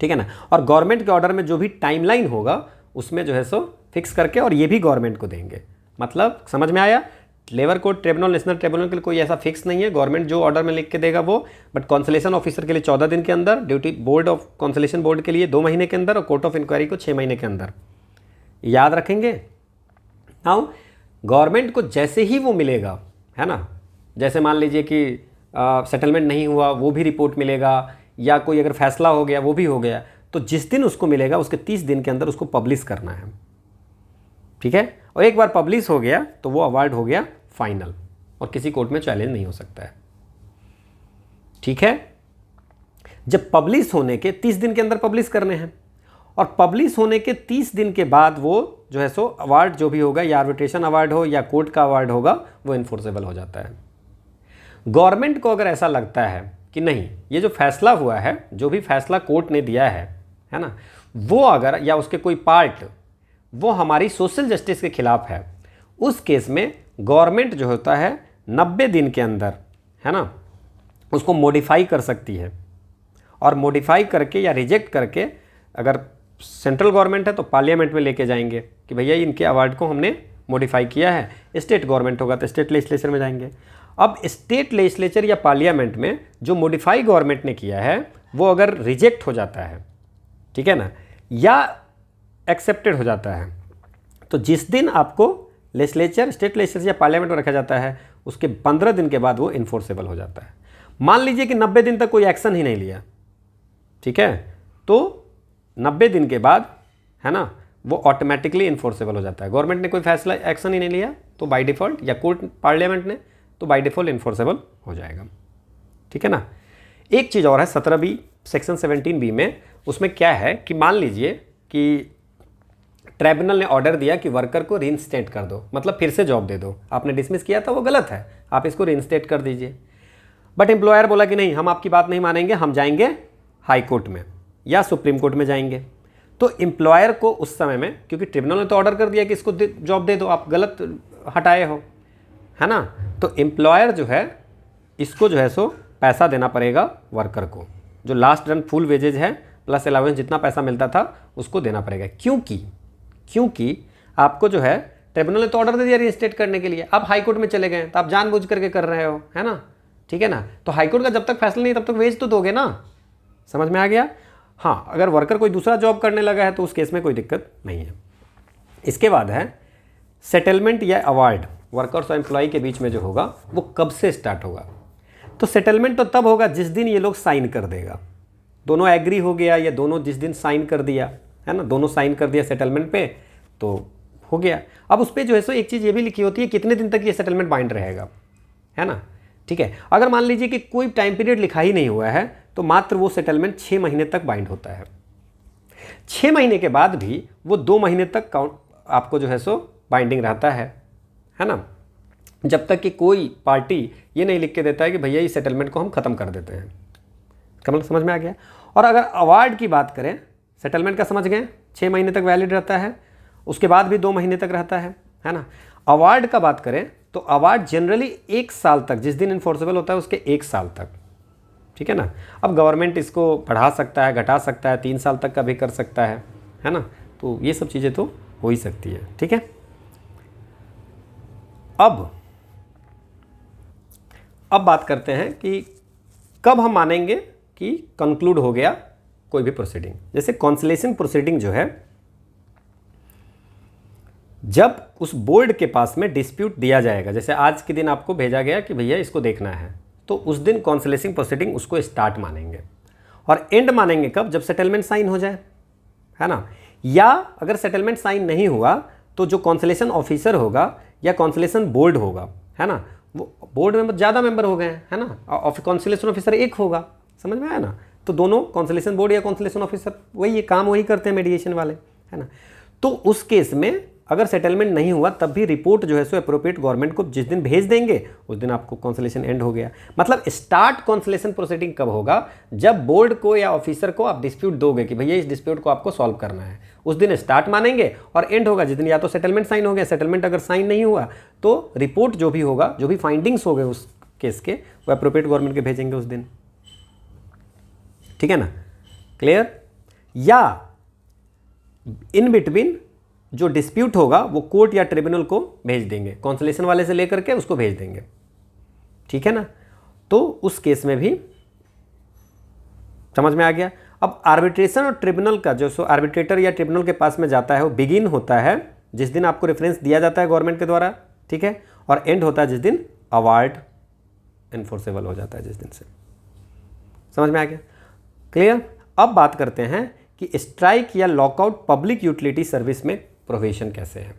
S1: ठीक है ना। और गवर्नमेंट के ऑर्डर में जो भी टाइमलाइन होगा उसमें जो है सो फिक्स करके, और ये भी गवर्नमेंट को देंगे। मतलब समझ में आया, labour court tribunal, national tribunal के लिए कोई ऐसा फिक्स नहीं है, गवर्नमेंट जो ऑर्डर में लिख के देगा वो, बट कॉन्सलेशन ऑफिसर के लिए 14 दिन के अंदर, duty board of constellation board के लिए 2 महीने के अंदर, और कोर्ट ऑफ इंक्वायरी को 6 महीने के अंदर। याद रखेंगे। नाउ गवर्नमेंट को जैसे ही वो मिलेगा, है ना, जैसे मान लीजिए कि सेटलमेंट नहीं हुआ वो भी रिपोर्ट मिलेगा, या कोई अगर फैसला हो गया वो भी हो गया, तो जिस दिन उसको मिलेगा उसके 30 दिन के अंदर उसको पब्लिश करना है, ठीक है। और एक बार पब्लिश हो गया तो वो अवार्ड हो गया फाइनल, और किसी कोर्ट में चैलेंज नहीं हो सकता है, ठीक है। जब पब्लिश होने के 30 दिन के अंदर पब्लिश करने हैं, और पब्लिश होने के 30 दिन के बाद वो जो है सो अवार्ड जो भी होगा, या आर्बिट्रेशन अवार्ड हो या कोर्ट का अवार्ड होगा, वो इन्फोर्सेबल हो जाता है। गवर्नमेंट को अगर ऐसा लगता है कि नहीं, ये जो फैसला हुआ है, जो भी फैसला कोर्ट ने दिया है ना, वो अगर, या उसके कोई पार्ट वो हमारी सोशल जस्टिस के खिलाफ है, उस केस में गवर्नमेंट जो होता है 90 दिन के अंदर, है ना, उसको मॉडिफाई कर सकती है, और मॉडिफाई करके या रिजेक्ट करके अगर सेंट्रल गवर्नमेंट है तो पार्लियामेंट में लेके जाएंगे कि भैया इनके अवार्ड को हमने मॉडिफाई किया है। स्टेट गवर्नमेंट होगा तो स्टेट लेजिस्लेचर में जाएंगे। अब स्टेट लेजिस्लेचर या पार्लियामेंट में जो मॉडिफाई गवर्नमेंट ने किया है वो अगर रिजेक्ट हो जाता है, ठीक है ना, या एक्सेप्टेड हो जाता है, तो जिस दिन आपको लेजिस्लेचर, स्टेट लेजिस्लेचर या पार्लियामेंट में रखा जाता है उसके 15 दिन के बाद वो इन्फोर्सेबल हो जाता है। मान लीजिए कि 90 दिन तक कोई एक्शन ही नहीं लिया, ठीक है, तो 90 दिन के बाद, है ना, वो ऑटोमेटिकली इन्फोर्सेबल हो जाता है। गवर्नमेंट ने कोई फैसला, एक्शन ही नहीं लिया तो बाय डिफ़ॉल्ट, या कोर्ट, पार्लियामेंट ने, तो बाय डिफ़ॉल्ट इन्फोर्सेबल हो जाएगा, ठीक है ना। एक चीज़ और है 17B सेक्शन 17B में, उसमें क्या है कि मान लीजिए कि ट्राइब्यूनल ने ऑर्डर दिया कि वर्कर को रीइंस्टेट कर दो, मतलब फिर से जॉब दे दो, आपने डिसमिस किया था वो गलत है, आप इसको रीइंस्टेट कर दीजिए। बट एम्प्लॉयर बोला कि नहीं, हम आपकी बात नहीं मानेंगे, हम जाएंगे हाई कोर्ट में या सुप्रीम कोर्ट में जाएंगे। तो एम्प्लॉयर को उस समय में, क्योंकि ट्रिब्यूनल ने तो ऑर्डर कर दिया कि इसको जॉब दे दो, आप गलत हटाए हो, है ना, तो एम्प्लॉयर जो है इसको जो है सो पैसा देना पड़ेगा वर्कर को, जो लास्ट रन फुल वेजेज है प्लस अलाउंस जितना पैसा मिलता था उसको देना पड़ेगा। क्योंकि आपको जो है ट्रिब्यूनल ने तो ऑर्डर दे दिया रीइंस्टेट करने के लिए, आप हाई कोर्ट में चले गए तो आप जानबूझ करके कर रहे हो, है ना, ठीक है ना। तो हाई कोर्ट का जब तक फैसला नहीं तब तक वेज तो दोगे ना, समझ में आ गया। हाँ, अगर वर्कर कोई दूसरा जॉब करने लगा है तो उस केस में कोई दिक्कत नहीं है। इसके बाद है सेटलमेंट या अवार्ड वर्कर्स और एम्प्लॉय के बीच में जो होगा वो कब से स्टार्ट होगा। तो सेटलमेंट तो तब होगा जिस दिन ये लोग साइन कर देगा, दोनों एग्री हो गया या दोनों जिस दिन साइन कर दिया, है ना, दोनों साइन कर दिया सेटलमेंट पे तो हो गया। अब उस पर जो है सो एक चीज़ ये भी लिखी होती है कितने दिन तक ये सेटलमेंट बाइंड रहेगा, है ना, ठीक है। अगर मान लीजिए कि कोई टाइम पीरियड लिखा ही नहीं हुआ है तो मात्र वो सेटलमेंट 6 महीने तक बाइंड होता है। 6 महीने के बाद भी वो 2 महीने तक आपको जो है सो बाइंडिंग रहता है ना, जब तक कि कोई पार्टी ये नहीं लिख के देता है कि भैया इस सेटलमेंट को हम ख़त्म कर देते हैं। कमल समझ में आ गया। और अगर अवार्ड की बात करें, सेटलमेंट का समझ गए 6 महीने तक वैलिड रहता है, उसके बाद भी 2 महीने तक रहता है ना। अवार्ड का बात करें तो अवार्ड जनरली 1 साल तक, जिस दिन इन्फोर्सेबल होता है उसके 1 साल तक, ठीक है ना। अब गवर्नमेंट इसको बढ़ा सकता है, घटा सकता है, 3 साल तक का भी कर सकता है ना, तो ये सब चीज़ें तो हो ही सकती है, ठीक है। अब बात करते हैं कि कब हम मानेंगे कि कंक्लूड हो गया कोई भी प्रोसीडिंग। जैसे कॉन्सिलेशन प्रोसीडिंग जो है, जब उस बोर्ड के पास में डिस्प्यूट दिया जाएगा, जैसे आज के दिन आपको भेजा गया कि भैया इसको देखना है, तो उस दिन कॉन्सिलेशन प्रोसीडिंग उसको स्टार्ट मानेंगे। और एंड मानेंगे कब, जब सेटलमेंट साइन हो जाए, है ना। या अगर सेटलमेंट साइन नहीं हुआ तो जो कॉन्सिलेशन ऑफिसर होगा या कॉन्सिलेशन बोर्ड होगा, है ना, वो बोर्ड में ज़्यादा मेंबर हो गए हैं, है ना, कॉन्सिलेशन ऑफिसर एक होगा, समझ में आया ना। तो दोनों कॉन्सिलेशन बोर्ड या कॉन्सिलेशन ऑफिसर वही ये काम वही करते हैं मीडिएशन वाले, है ना। तो उस केस में अगर सेटलमेंट नहीं हुआ तब भी रिपोर्ट जो है सो अप्रोप्रिएट गवर्नमेंट को जिस दिन भेज देंगे उस दिन आपको कॉन्सिलेशन एंड हो गया। मतलब स्टार्ट कॉन्सिलेशन प्रोसीडिंग कब होगा, जब बोर्ड को या ऑफिसर को आप डिस्प्यूट दोगे कि भैया इस डिस्प्यूट को आपको सॉल्व करना है, उस दिन स्टार्ट मानेंगे, और एंड होगा जिस दिन या तो सेटलमेंट साइन हो गया, सेटलमेंट अगर साइन नहीं हुआ तो रिपोर्ट जो भी होगा, जो भी फाइंडिंग्स हो गए उस केस के, वो अप्रोप्रिएट गवर्नमेंट के भेजेंगे उस दिन, ठीक है ना, क्लियर। या इन बिटवीन जो डिस्प्यूट होगा वो कोर्ट या ट्रिब्यूनल को भेज देंगे, कॉन्सिलेशन वाले से लेकर के उसको भेज देंगे, ठीक है ना। तो उस केस में भी समझ में आ गया। अब आर्बिट्रेशन और ट्रिब्यूनल का जो सो आर्बिट्रेटर या ट्रिब्यूनल के पास में जाता है वो बिगिन होता है जिस दिन आपको रेफरेंस दिया जाता है गवर्नमेंट के द्वारा, ठीक है, और एंड होता है जिस दिन अवार्ड इन्फोर्सेबल हो जाता है, जिस दिन से। समझ में आ गया, क्लियर। अब बात करते हैं कि स्ट्राइक या लॉकआउट पब्लिक यूटिलिटी सर्विस में प्रोविजन कैसे है।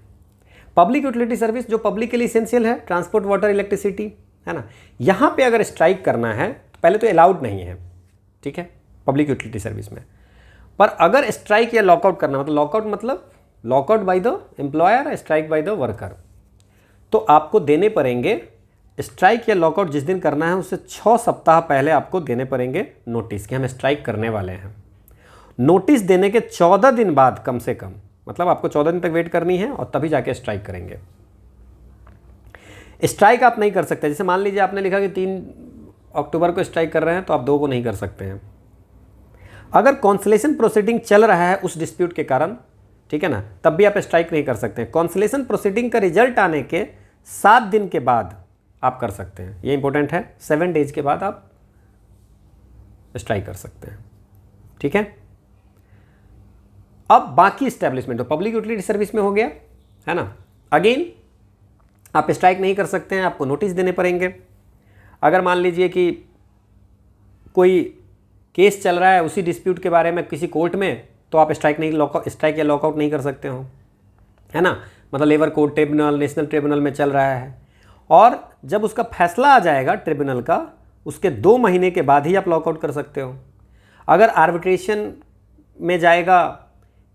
S1: पब्लिक यूटिलिटी सर्विस जो पब्लिक के लिए इसेंशियल है, ट्रांसपोर्ट, वाटर, इलेक्ट्रिसिटी, है ना। यहाँ पे अगर स्ट्राइक करना है तो पहले तो अलाउड नहीं है, ठीक है, पब्लिक यूटिलिटी सर्विस में। पर अगर स्ट्राइक या लॉकआउट करना, मतलब लॉकआउट मतलब lockout by the employer, strike by the worker, तो आपको देने पड़ेंगे, स्ट्राइक या लॉकआउट जिस दिन करना है उससे 6 सप्ताह पहले आपको देने पड़ेंगे नोटिस कि हम स्ट्राइक करने वाले हैं। नोटिस देने के 14 दिन बाद कम से कम, मतलब आपको 14 दिन तक वेट करनी है और तभी जाके स्ट्राइक करेंगे। स्ट्राइक आप नहीं कर सकते। जैसे मान लीजिए आपने लिखा कि 3 अक्टूबर को स्ट्राइक कर रहे हैं, तो आप 2 को नहीं कर सकते हैं। अगर कॉन्सलेशन प्रोसीडिंग चल रहा है उस डिस्प्यूट के कारण, ठीक है ना, तब भी आप स्ट्राइक नहीं कर सकते हैं। कॉन्सलेशन प्रोसीडिंग का रिजल्ट आने के 7 दिन के बाद आप कर सकते हैं, ये इंपॉर्टेंट है। 7 डेज के बाद आप स्ट्राइक कर सकते हैं, ठीक है। अब बाकी इस्टेब्लिशमेंट, पब्लिक यूटिलिटी सर्विस में हो गया, है ना। अगेन आप स्ट्राइक नहीं कर सकते हैं, आपको नोटिस देने पड़ेंगे। अगर मान लीजिए कि कोई केस चल रहा है उसी डिस्प्यूट के बारे में किसी कोर्ट में, तो आप स्ट्राइक या लॉकआउट नहीं कर सकते हो, है ना। मतलब labour court tribunal, national tribunal में चल रहा है, और जब उसका फैसला आ जाएगा ट्रिब्यूनल का, उसके 2 महीने के बाद ही आप लॉकआउट कर सकते हो। अगर आर्बिट्रेशन में जाएगा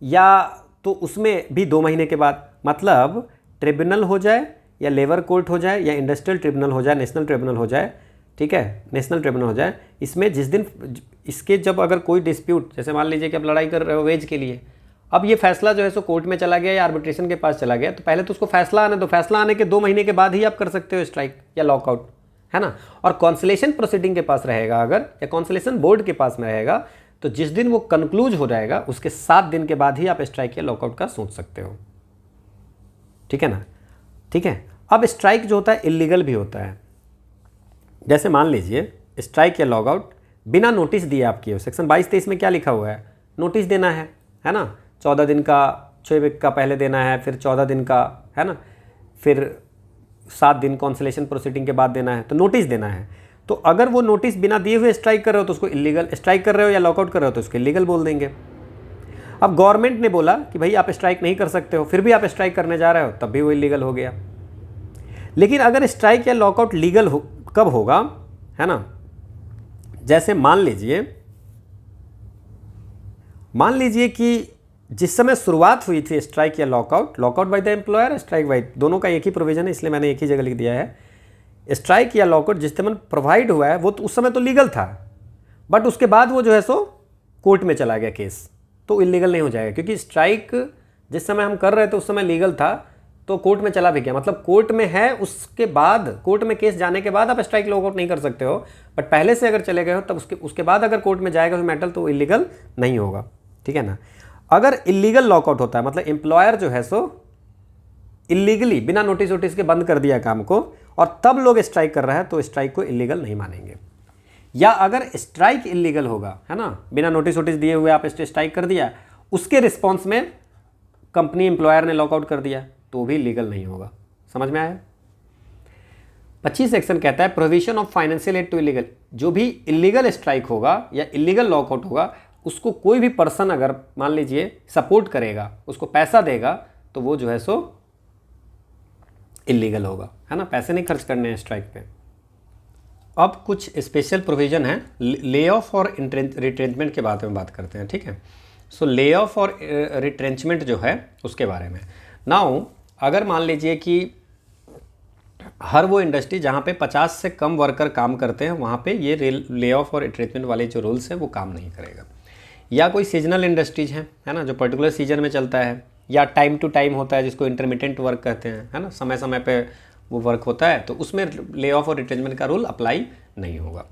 S1: या तो उसमें भी 2 महीने के बाद, मतलब ट्रिब्यूनल हो जाए या लेबर कोर्ट हो जाए या इंडस्ट्रियल ट्रिब्यूनल हो जाए, नेशनल ट्रिब्यूनल हो जाए, ठीक है, नेशनल ट्रिब्यूनल हो जाए, इसमें जिस दिन इसके जब अगर कोई डिस्प्यूट, जैसे मान लीजिए कि आप लड़ाई कर रहे हो वेज के लिए, अब ये फैसला जो है सो कोर्ट में चला गया या आर्बिट्रेशन के पास चला गया, तो पहले तो उसको फैसला आने दो, फैसला आने के 2 महीने के बाद ही आप कर सकते हो स्ट्राइक या लॉकआउट, है ना। और कॉन्सलेशन प्रोसीडिंग के पास रहेगा अगर, या कॉन्सलेशन बोर्ड के पास में रहेगा, तो जिस दिन वो कंक्लूज हो जाएगा उसके 7 दिन के बाद ही आप स्ट्राइक या लॉकआउट का सोच सकते हो, ठीक है ना। ठीक है, अब स्ट्राइक जो होता है इलीगल भी होता है। जैसे मान लीजिए स्ट्राइक या लॉकआउट बिना नोटिस दिए आप किए हो। सेक्शन 22-23 में क्या लिखा हुआ है, नोटिस देना है ना। 14 दिन का 6 वीक का पहले देना है, फिर 14 दिन का, है ना, फिर 7 दिन कॉन्सलेशन प्रोसीडिंग के बाद देना है, तो नोटिस देना है। तो अगर वो नोटिस बिना दिए हुए स्ट्राइक कर रहे हो तो उसको इलीगल, स्ट्राइक कर रहे हो या लॉकआउट कर रहे हो तो उसको इलीगल बोल देंगे। अब गवर्नमेंट ने बोला कि भाई आप स्ट्राइक नहीं कर सकते हो, फिर भी आप स्ट्राइक करने जा रहे हो, तब भी वो इलीगल हो गया। लेकिन अगर स्ट्राइक या लॉकआउट लीगल कब होगा, है ना, जैसे मान लीजिए कि जिस समय शुरुआत हुई थी स्ट्राइक या lockout by the employer, strike by, दोनों का एक ही प्रोविजन है, इसलिए मैंने एक ही जगह लिख दिया है। स्ट्राइक या लॉकआउट जिस समय प्रोवाइड हुआ है वो तो उस समय तो लीगल था, बट उसके बाद वो जो है सो कोर्ट में चला गया केस, तो इलीगल नहीं हो जाएगा, क्योंकि स्ट्राइक जिस समय हम कर रहे थे उस समय लीगल था, तो कोर्ट में चला भी गया, मतलब कोर्ट में है, उसके बाद कोर्ट में केस जाने के बाद आप स्ट्राइक लॉकआउट नहीं कर सकते हो, बट पहले से अगर चले गए हो तब उसके बाद अगर कोर्ट में जाएगा वो मैटर, तो इलीगल नहीं होगा, ठीक है ना। अगर इलीगल लॉकआउट होता है, मतलब एम्प्लॉयर जो है सो इलीगली बिना नोटिस के बंद कर दिया काम को, और तब लोग स्ट्राइक कर रहा है, तो स्ट्राइक को इलीगल नहीं मानेंगे। या अगर स्ट्राइक इलीगल होगा, है ना, बिना नोटिस दिए हुए आप स्ट्राइक कर दिया, उसके रिस्पॉन्स में कंपनी एम्प्लॉयर ने लॉकआउट कर दिया, तो भी लीगल नहीं होगा। समझ में आया। 25 सेक्शन कहता है provision of financial aid to illegal, जो भी इलीगल स्ट्राइक होगा या इलीगल लॉकआउट होगा, उसको कोई भी पर्सन अगर मान लीजिए सपोर्ट करेगा, उसको पैसा देगा, तो वो जो है सो इलीगल होगा, है ना, पैसे नहीं खर्च करने हैं स्ट्राइक पे। अब कुछ स्पेशल प्रोविजन है ले ऑफ और रिट्रेंचमेंट के बारे में बात करते हैं, ठीक है। सो ले ऑफ और रिट्रेंचमेंट जो है उसके बारे में। नाउ अगर मान लीजिए कि हर वो इंडस्ट्री जहाँ पे 50 से कम वर्कर काम करते हैं, वहाँ पे ये ले ऑफ और रिट्रेंचमेंट वाले जो रूल्स हैं वो काम नहीं करेगा। या कोई सीजनल इंडस्ट्रीज हैं, है ना, जो पर्टिकुलर सीजन में चलता है, या टाइम टू टाइम होता है जिसको इंटरमिटेंट वर्क कहते हैं, है ना, समय समय पे वो वर्क होता है, तो उसमें ले ऑफ और रिट्रेंचमेंट का रूल अप्लाई नहीं होगा।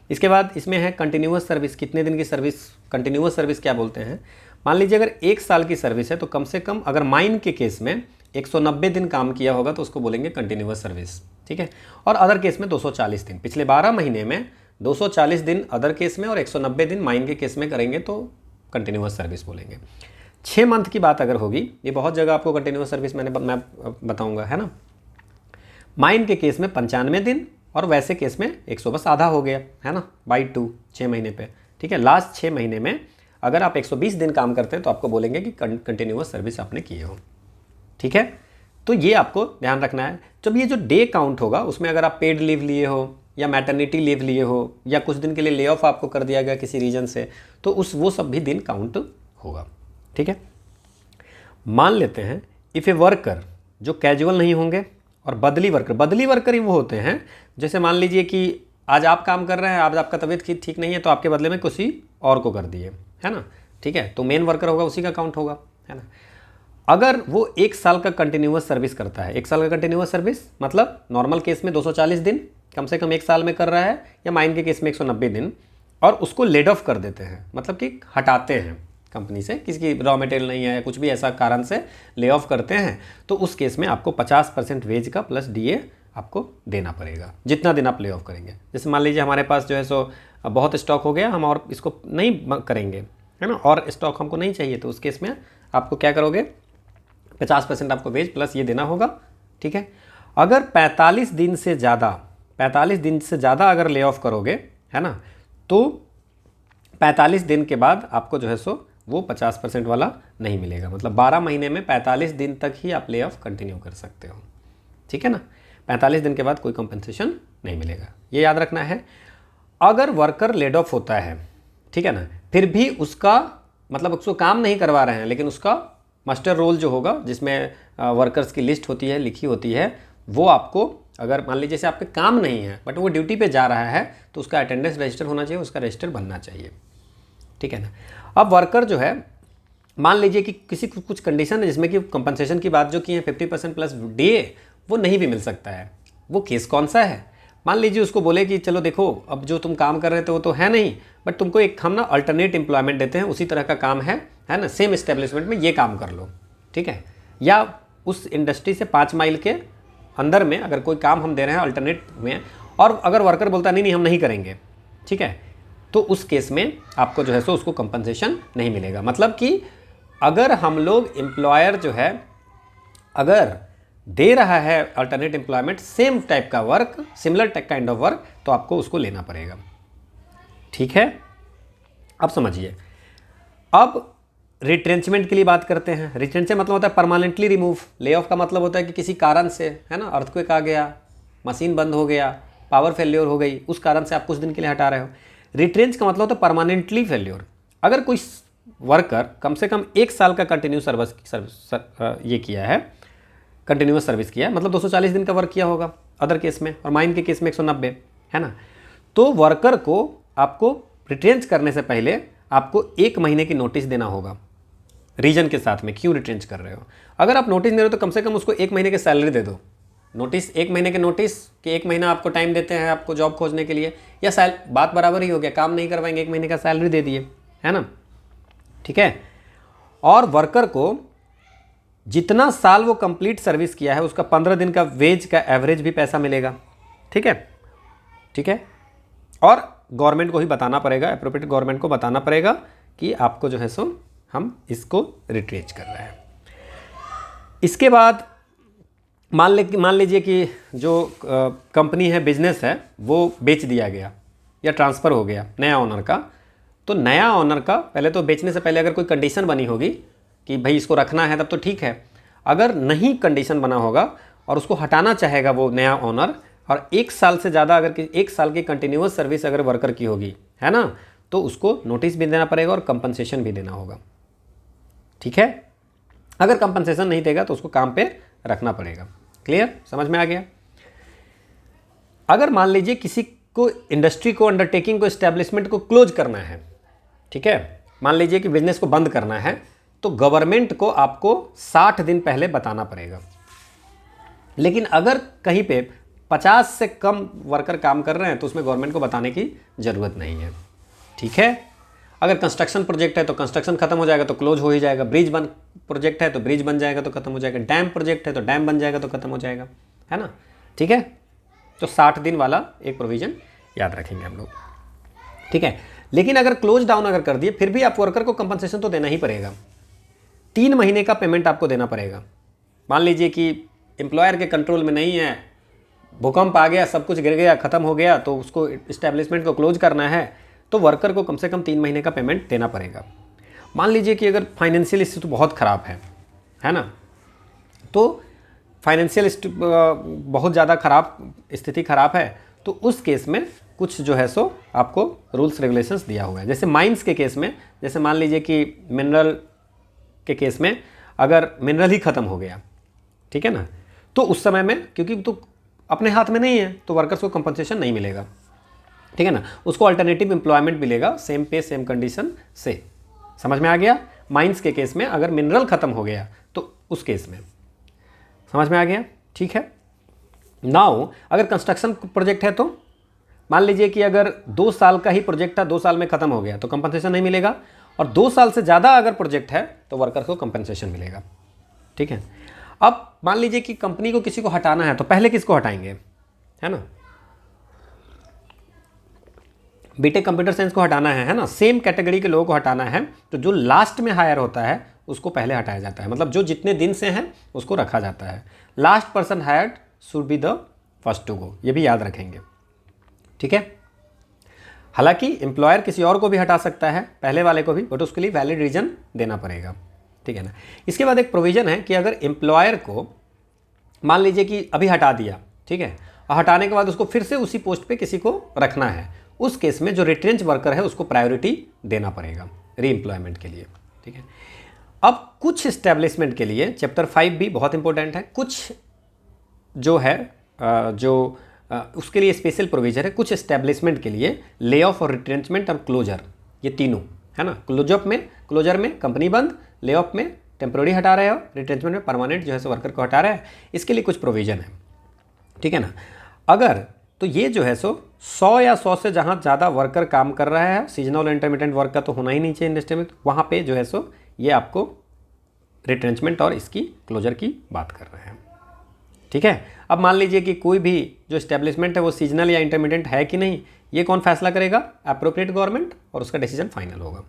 S1: इसके बाद इसमें है कंटिन्यूअस सर्विस। कितने दिन की सर्विस, कंटिन्यूअस सर्विस क्या बोलते हैं, मान लीजिए अगर 1 साल की सर्विस है, तो कम से कम अगर माइन के केस में 190 दिन काम किया होगा तो उसको बोलेंगे कंटिन्यूअस सर्विस, ठीक है। और अदर केस में 240 दिन, पिछले 12 महीने में 240 दिन अदर केस में और 190 दिन माइन के केस में करेंगे तो कंटिन्यूअस सर्विस बोलेंगे। 6 मंथ की बात अगर होगी, ये बहुत जगह आपको कंटिन्यूअस सर्विस मैं बताऊंगा, है ना। माइन के केस में 95 दिन और वैसे केस में 100, बस आधा हो गया, है ना, बाई 2, 6 महीने पे, ठीक है। लास्ट 6 महीने में अगर आप 120 दिन काम करते हैं तो आपको बोलेंगे कि कंटिन्यूअस सर्विस आपने किए हो, ठीक है। तो ये आपको ध्यान रखना है। जब ये जो डे काउंट होगा उसमें अगर आप पेड लीव लिए हो या मैटरनिटी लीव लिए हो या कुछ दिन के लिए ले ऑफ आपको कर दिया गया किसी रीजन से, तो वो सब भी दिन काउंट होगा, ठीक है। मान लेते हैं इफ़ ए वर्कर जो कैजुअल नहीं होंगे और बदली वर्कर ही वो होते हैं, जैसे मान लीजिए कि आज आप काम कर रहे हैं, आज आपका तबीयत ठीक नहीं है, तो आपके बदले में किसी और को कर दिए, है ना, ठीक है, तो मेन वर्कर होगा, उसी का काउंट होगा, है ना। अगर वो 1 साल का कंटिन्यूअस सर्विस करता है, 1 साल का कंटिन्यूअस सर्विस मतलब नॉर्मल केस में 240 दिन कम से कम 1 साल में कर रहा है, या माइन के केस में 190 दिन, और उसको लेड ऑफ कर देते हैं, मतलब कि हटाते हैं कंपनी से, किसी की रॉ मटेरियल नहीं है या कुछ भी ऐसा कारण से ले ऑफ करते हैं, तो उस केस में आपको 50% वेज का प्लस डीए आपको देना पड़ेगा जितना दिन आप ले ऑफ करेंगे। जैसे मान लीजिए हमारे पास जो है सो बहुत स्टॉक हो गया, हम और इसको नहीं करेंगे, है ना, और स्टॉक हमको नहीं चाहिए, तो उस केस में आपको क्या करोगे, 50% आपको वेज प्लस ये देना होगा। ठीक है। अगर 45 दिन से ज़्यादा अगर ले ऑफ करोगे, है ना, तो 45 दिन के बाद आपको जो है सो वो 50% वाला नहीं मिलेगा, मतलब 12 महीने में 45 दिन तक ही आप ले ऑफ कंटिन्यू कर सकते हो। ठीक है ना, 45 दिन के बाद कोई कंपनसेशन नहीं मिलेगा, ये याद रखना है। अगर वर्कर लेड ऑफ होता है, ठीक है ना, फिर भी उसका मतलब उसको काम नहीं करवा रहे हैं, लेकिन उसका मास्टर रोल जो होगा जिसमें वर्कर्स की लिस्ट होती है, लिखी होती है, वो आपको, अगर मान लीजिए जैसे आपके काम नहीं है बट वो ड्यूटी पे जा रहा है, तो उसका अटेंडेंस रजिस्टर होना चाहिए, उसका रजिस्टर बनना चाहिए। ठीक है ना। अब वर्कर जो है, मान लीजिए कि किसी कुछ कंडीशन है जिसमें कि कंपनसेशन की बात जो की है 50% प्लस डीए, वो नहीं भी मिल सकता है। वो केस कौन सा है, मान लीजिए उसको बोले कि चलो देखो अब जो तुम काम कर रहे थे वो तो है नहीं, बट तुमको एक हम ना अल्टरनेट एम्प्लॉयमेंट देते हैं, उसी तरह का काम है ना, सेम एस्टेब्लिशमेंट में ये काम कर लो। ठीक है। या उस इंडस्ट्री से 5 माइल के अंदर में अगर कोई काम हम दे रहे हैं अल्टरनेट में, और अगर वर्कर बोलता नहीं हम नहीं करेंगे, ठीक है, तो उस केस में आपको जो है सो उसको कंपनसेशन नहीं मिलेगा। मतलब कि अगर हम लोग एम्प्लॉयर जो है अगर दे रहा है अल्टरनेट एम्प्लॉयमेंट, सेम टाइप का work, similar kind of work, तो आपको उसको लेना पड़ेगा। ठीक है। अब समझिए, अब रिट्रेंचमेंट के लिए बात करते हैं। रिट्रेंचमेंट मतलब होता है परमानेंटली रिमूव, ले ऑफ का मतलब होता है कि किसी कारण से, है ना, अर्थक्वेक आ गया, मशीन बंद हो गया, पावर फेल्योर हो गई, उस कारण से आप कुछ दिन के लिए हटा रहे हो। रिट्रेंच का मतलब होता है परमानेंटली फेल्योर। अगर कोई वर्कर कम से कम 1 साल का कंटिन्यू ये किया है, कंटिन्यूअस सर्विस किया है, मतलब 240 दिन का वर्क किया होगा अदर केस में, और माइन के केस में 190, है ना, तो वर्कर को आपको रिट्रेंच करने से पहले आपको 1 महीने की नोटिस देना होगा, रीजन के साथ में क्यों रिट्रेंच कर रहे हो। अगर आप नोटिस दे रहे हो तो कम से कम उसको 1 महीने की सैलरी दे दो। नोटिस 1 महीने के नोटिस कि 1 महीना आपको टाइम देते हैं आपको जॉब खोजने के लिए, या बात बराबर ही हो गया, काम नहीं करवाएंगे, 1 महीने का सैलरी दे दिए, है ना। ठीक है। और वर्कर को जितना साल वो कंप्लीट सर्विस किया है उसका 15 दिन का वेज का एवरेज भी पैसा मिलेगा। ठीक है। ठीक है। और गवर्नमेंट को ही बताना पड़ेगा, एप्रोप्रिएट गवर्नमेंट को बताना पड़ेगा कि आपको जो है सो हम इसको रिट्रेंच कर रहे हैं। इसके बाद मान लीजिए कि जो कंपनी है, बिजनेस है, वो बेच दिया गया या ट्रांसफ़र हो गया नया ओनर का, तो नया ओनर का पहले तो बेचने से पहले अगर कोई कंडीशन बनी होगी कि भाई इसको रखना है, तब तो ठीक है। अगर नहीं कंडीशन बना होगा और उसको हटाना चाहेगा वो नया ओनर, और 1 साल से ज़्यादा अगर 1 साल की कंटिन्यूअस सर्विस अगर वर्कर की होगी, है ना, तो उसको नोटिस भी देना पड़ेगा और कंपनसेशन भी देना होगा। ठीक है। अगर कंपनसेशन नहीं देगा तो उसको काम पे रखना पड़ेगा। क्लियर, समझ में आ गया। अगर मान लीजिए किसी को इंडस्ट्री को, अंडरटेकिंग को, एस्टेब्लिशमेंट को क्लोज करना है, ठीक है, मान लीजिए कि बिजनेस को बंद करना है, तो गवर्नमेंट को आपको 60 दिन पहले बताना पड़ेगा। लेकिन अगर कहीं पे 50 से कम वर्कर काम कर रहे हैं तो उसमें गवर्नमेंट को बताने की ज़रूरत नहीं है। ठीक है। अगर कंस्ट्रक्शन प्रोजेक्ट है तो कंस्ट्रक्शन खत्म हो जाएगा तो क्लोज हो ही जाएगा, ब्रिज बन प्रोजेक्ट है तो ब्रिज बन जाएगा तो खत्म हो जाएगा, डैम प्रोजेक्ट है तो डैम बन जाएगा तो खत्म हो जाएगा, है ना। ठीक है। तो 60 दिन वाला एक प्रोविज़न याद रखेंगे हम लोग। ठीक है। लेकिन अगर क्लोज डाउन अगर कर दिए, फिर भी आप वर्कर को कंपनसेशन तो देना ही पड़ेगा। 3 महीने का पेमेंट आपको देना पड़ेगा। मान लीजिए कि एम्प्लॉयर के कंट्रोल में नहीं है, भूकंप आ गया, सब कुछ गिर गया, ख़त्म हो गया, तो उसको इस्टेब्लिशमेंट को क्लोज करना है, तो वर्कर को कम से कम 3 महीने का पेमेंट देना पड़ेगा। मान लीजिए कि अगर फाइनेंशियल स्थिति बहुत ख़राब है ना, तो फाइनेंशियल बहुत ज़्यादा स्थिति ख़राब है, तो उस केस में कुछ जो है सो आपको रूल्स रेगुलेशंस दिया हुआ है। जैसे माइंस के केस में, जैसे मान लीजिए कि मिनरल के केस में अगर मिनरल ही ख़त्म हो गया, ठीक है ना, तो उस समय में क्योंकि तो अपने हाथ में नहीं है तो वर्कर्स को कंपनसेशन नहीं मिलेगा। ठीक है ना, उसको अल्टरनेटिव एम्प्लॉयमेंट मिलेगा, सेम पे सेम कंडीशन से। समझ में आ गया। माइंस के केस में अगर मिनरल ख़त्म हो गया तो उस केस में। समझ में आ गया? ठीक है। नाउ अगर कंस्ट्रक्शन प्रोजेक्ट है तो मान लीजिए कि अगर 2 साल का ही प्रोजेक्ट था, 2 साल में ख़त्म हो गया तो कंपनसेशन नहीं मिलेगा, और 2 साल से ज़्यादा अगर प्रोजेक्ट है तो वर्कर को कंपनसेशन मिलेगा। ठीक है। अब मान लीजिए कि कंपनी को किसी को हटाना है तो पहले किसको हटाएंगे, है ना? बीटेक कंप्यूटर साइंस को हटाना है ना, सेम कैटेगरी के लोगों को हटाना है, तो जो लास्ट में हायर होता है उसको पहले हटाया जाता है। मतलब जो जितने दिन से हैं उसको रखा जाता है। Last person hired should be the first to go, ये भी याद रखेंगे। ठीक है। हालांकि एम्प्लॉयर किसी और को भी हटा सकता है, पहले वाले को भी, बट उसके लिए वैलिड रीजन देना पड़ेगा। ठीक है ना। इसके बाद एक प्रोविजन है कि अगर एम्प्लॉयर को मान लीजिए कि अभी हटा दिया, ठीक है, और हटाने के बाद उसको फिर से उसी पोस्ट पे किसी को रखना है, उस केस में जो रिट्रेंच वर्कर है उसको प्रायोरिटी देना पड़ेगा रीएम्प्लॉयमेंट के लिए। ठीक है। अब कुछ इस्टेब्लिशमेंट के लिए चैप्टर 5 भी बहुत इंपॉर्टेंट है। कुछ जो है उसके लिए स्पेशल प्रोविजन है। कुछ इस्टेब्लिशमेंट के लिए ले ऑफ और रिट्रेंचमेंट और क्लोजर, ये तीनों है ना। क्लोजर में कंपनी बंद, ले ऑफ में टेम्प्रोरी हटा रहे हो, रिट्रेंचमेंट में परमानेंट जो है सो वर्कर को हटा रहे हैं, इसके लिए कुछ प्रोविजन है। ठीक है ना। अगर तो ये जो है सो 100 या 100 से जहाँ ज़्यादा वर्कर काम कर रहा है, सीजनल और इंटरमीडिएट वर्क का तो होना ही नहीं चाहिए इंडस्ट्री में, वहाँ पे जो है सो ये आपको रिट्रेंचमेंट और इसकी क्लोजर की बात कर रहे हैं। ठीक है। अब मान लीजिए कि कोई भी जो इस्टेब्लिशमेंट है वो सीजनल या इंटरमीडिएट है कि नहीं, ये कौन फैसला करेगा? एप्रोप्रिएट गवर्नमेंट, और उसका डिसीजन फाइनल होगा।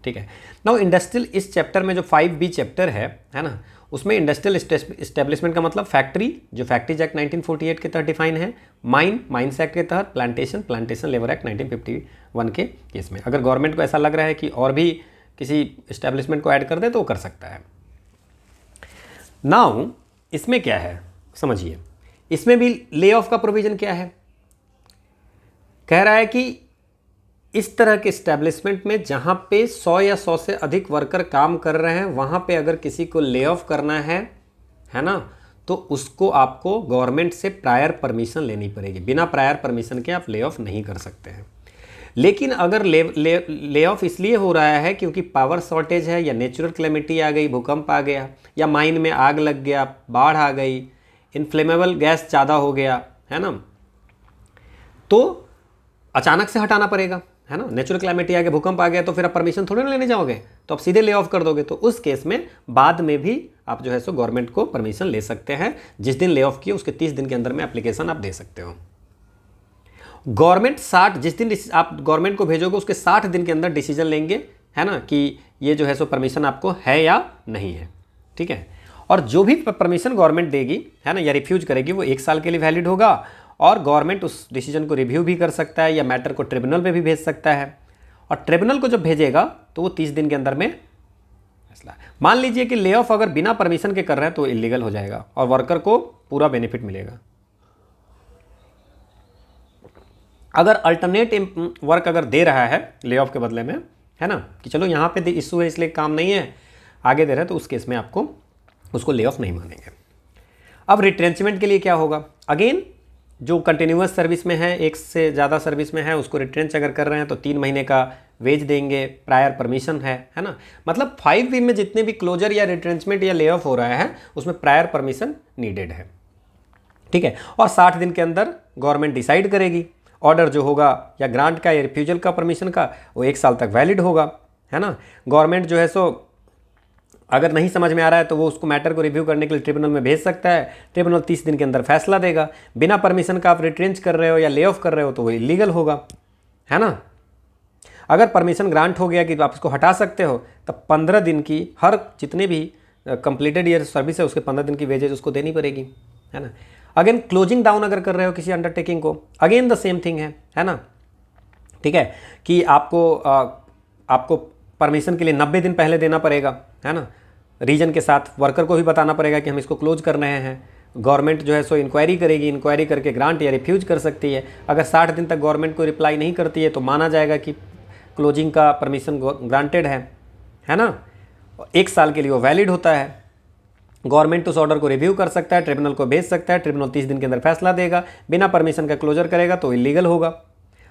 S1: ठीक है। नाउ इंडस्ट्रियल, इस चैप्टर में जो 5B चैप्टर है ना, उसमें इंडस्ट्रियल इस्टेब्लिशमेंट का मतलब फैक्ट्री, जो फैक्ट्रीज एक्ट 1948 के तहत डिफाइन है, माइंस एक्ट के तहत, प्लांटेशन लेबर एक्ट 1951 के केस में। अगर गवर्नमेंट को ऐसा लग रहा है कि और भी किसी इस्टेब्लिशमेंट को ऐड कर दे तो वो कर सकता है। नाउ इसमें क्या है समझिए, इसमें भी ले ऑफ का प्रोविजन क्या है? कह रहा है कि इस तरह के इस्टेब्लिशमेंट में जहां पे 100 या 100 से अधिक वर्कर काम कर रहे हैं, वहां पे अगर किसी को ले ऑफ करना है ना, तो उसको आपको गवर्नमेंट से प्रायर परमिशन लेनी पड़ेगी। बिना प्रायर परमिशन के आप ले ऑफ नहीं कर सकते हैं। लेकिन अगर ले ऑफ इसलिए हो रहा है क्योंकि पावर शॉर्टेज है, या नेचुरल कैलेमिटी आ गई, भूकंप आ गया, या माइन में आग लग गया, बाढ़ आ गई, इन्फ्लेमेबल गैस ज़्यादा हो गया, है ना, तो अचानक से हटाना पड़ेगा, है ना। नेचुरल कैलेमिटी आ गया, भूकंप आ गया, तो फिर आप परमिशन थोड़ी ना लेने जाओगे, तो आप सीधे ले ऑफ कर दोगे। तो उस केस में बाद में भी आप जो है सो गवर्नमेंट को परमिशन ले सकते हैं। जिस दिन ले ऑफ किए उसके 30 दिन के अंदर में एप्लीकेशन आप दे सकते हो। गवर्नमेंट 60, जिस दिन आप गवर्नमेंट को भेजोगे उसके 60 दिन के अंदर डिसीजन लेंगे, है ना, कि ये जो है सो परमिशन आपको है या नहीं है। ठीक है। और जो भी परमिशन गवर्नमेंट देगी, है ना, या रिफ्यूज करेगी, वो 1 साल के लिए वैलिड होगा, और गवर्नमेंट उस डिसीजन को रिव्यू भी कर सकता है या मैटर को ट्रिब्यूनल पे भी भेज सकता है। और ट्रिब्यूनल को जब भेजेगा तो वो 30 दिन के अंदर में फैसला। मान लीजिए कि ले ऑफ अगर बिना परमिशन के कर रहे हैं तो इलीगल हो जाएगा और वर्कर को पूरा बेनिफिट मिलेगा। अगर अल्टरनेट वर्क अगर दे रहा है ले ऑफ के बदले में, है ना, कि चलो यहाँ पे इशू है इसलिए काम नहीं है, आगे दे रहा है, तो उस केस में आपको उसको ले ऑफ नहीं मानेंगे। अब रिट्रेंचमेंट के लिए क्या होगा? अगेन जो कंटिन्यूअस सर्विस में है, 1 से ज़्यादा सर्विस में है, उसको रिट्रेंच अगर कर रहे हैं तो 3 महीने का वेज देंगे, प्रायर परमिशन है ना। मतलब 5B में जितने भी क्लोजर या रिट्रेंचमेंट या ले ऑफ हो रहा है उसमें प्रायर परमिशन नीडेड है। ठीक है। और 60 दिन के अंदर गवर्नमेंट डिसाइड करेगी। ऑर्डर जो होगा या ग्रांट का या रिफ्यूजल का परमिशन का, वो 1 साल तक वैलिड होगा, है ना। गवर्नमेंट जो है सो अगर नहीं समझ में आ रहा है तो वो उसको मैटर को रिव्यू करने के लिए ट्रिब्यूनल में भेज सकता है। ट्रिब्यूनल 30 दिन के अंदर फैसला देगा। बिना परमिशन का आप रिट्रेंच कर रहे हो या ले ऑफ कर रहे हो तो वो इलीगल होगा, है ना। अगर परमिशन ग्रांट हो गया कि आप इसको हटा सकते हो, तब 15 दिन की, हर जितने भी कंप्लीटेड ईयर सर्विस है उसके 15 दिन की वेजेज उसको देनी पड़ेगी, है ना। अगेन क्लोजिंग डाउन अगर कर रहे हो किसी अंडरटेकिंग को, अगेन द सेम थिंग है ना। ठीक है, कि आपको परमिशन के लिए 90 दिन पहले देना पड़ेगा, है ना। रीजन के साथ वर्कर को भी बताना पड़ेगा कि हम इसको क्लोज कर रहे हैं। गवर्नमेंट जो है सो इंक्वायरी करेगी, इंक्वायरी करके ग्रांट या रिफ्यूज कर सकती है। अगर 60 दिन तक गवर्नमेंट को रिप्लाई नहीं करती है तो माना जाएगा कि क्लोजिंग का परमिशन ग्रांटेड है ना। 1 साल के लिए वो वैलिड होता है। गवर्नमेंट उस ऑर्डर को रिव्यू कर सकता है, ट्रिब्यूनल को भेज सकता है, ट्रिब्यूनल 30 दिन के अंदर फैसला देगा। बिना परमिशन का क्लोजर करेगा तो इलीगल होगा।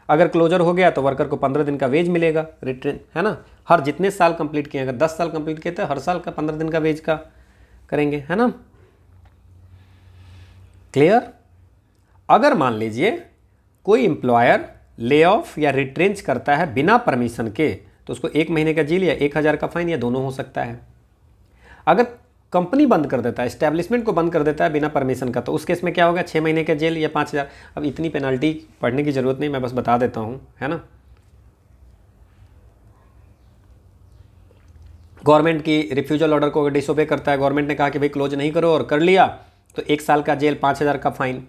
S1: अगर क्लोजर हो गया तो वर्कर को 15 दिन का वेज मिलेगा, रिट्रेन, है ना। हर जितने साल कंप्लीट किए, अगर 10 साल कंप्लीट किए तो हर साल का 15 दिन का वेज का करेंगे, है ना। क्लियर। अगर मान लीजिए कोई एम्प्लॉयर ले ऑफ या रिट्रेंच करता है बिना परमिशन के, तो उसको 1 महीने का जेल या 1000 का फाइन या दोनों हो सकता है। अगर कंपनी बंद कर देता है, एस्टैब्लिशमेंट को बंद कर देता है बिना परमिशन का, तो उस केस में क्या होगा, 6 महीने का जेल या 5000। अब इतनी पेनल्टी पढ़ने की जरूरत नहीं, मैं बस बता देता हूँ, है ना। गवर्नमेंट की रिफ्यूजल ऑर्डर को अगर डिसोबे करता है, गवर्नमेंट ने कहा कि भाई क्लोज नहीं करो और कर लिया, तो 1 साल का जेल, 5000 का फाइन।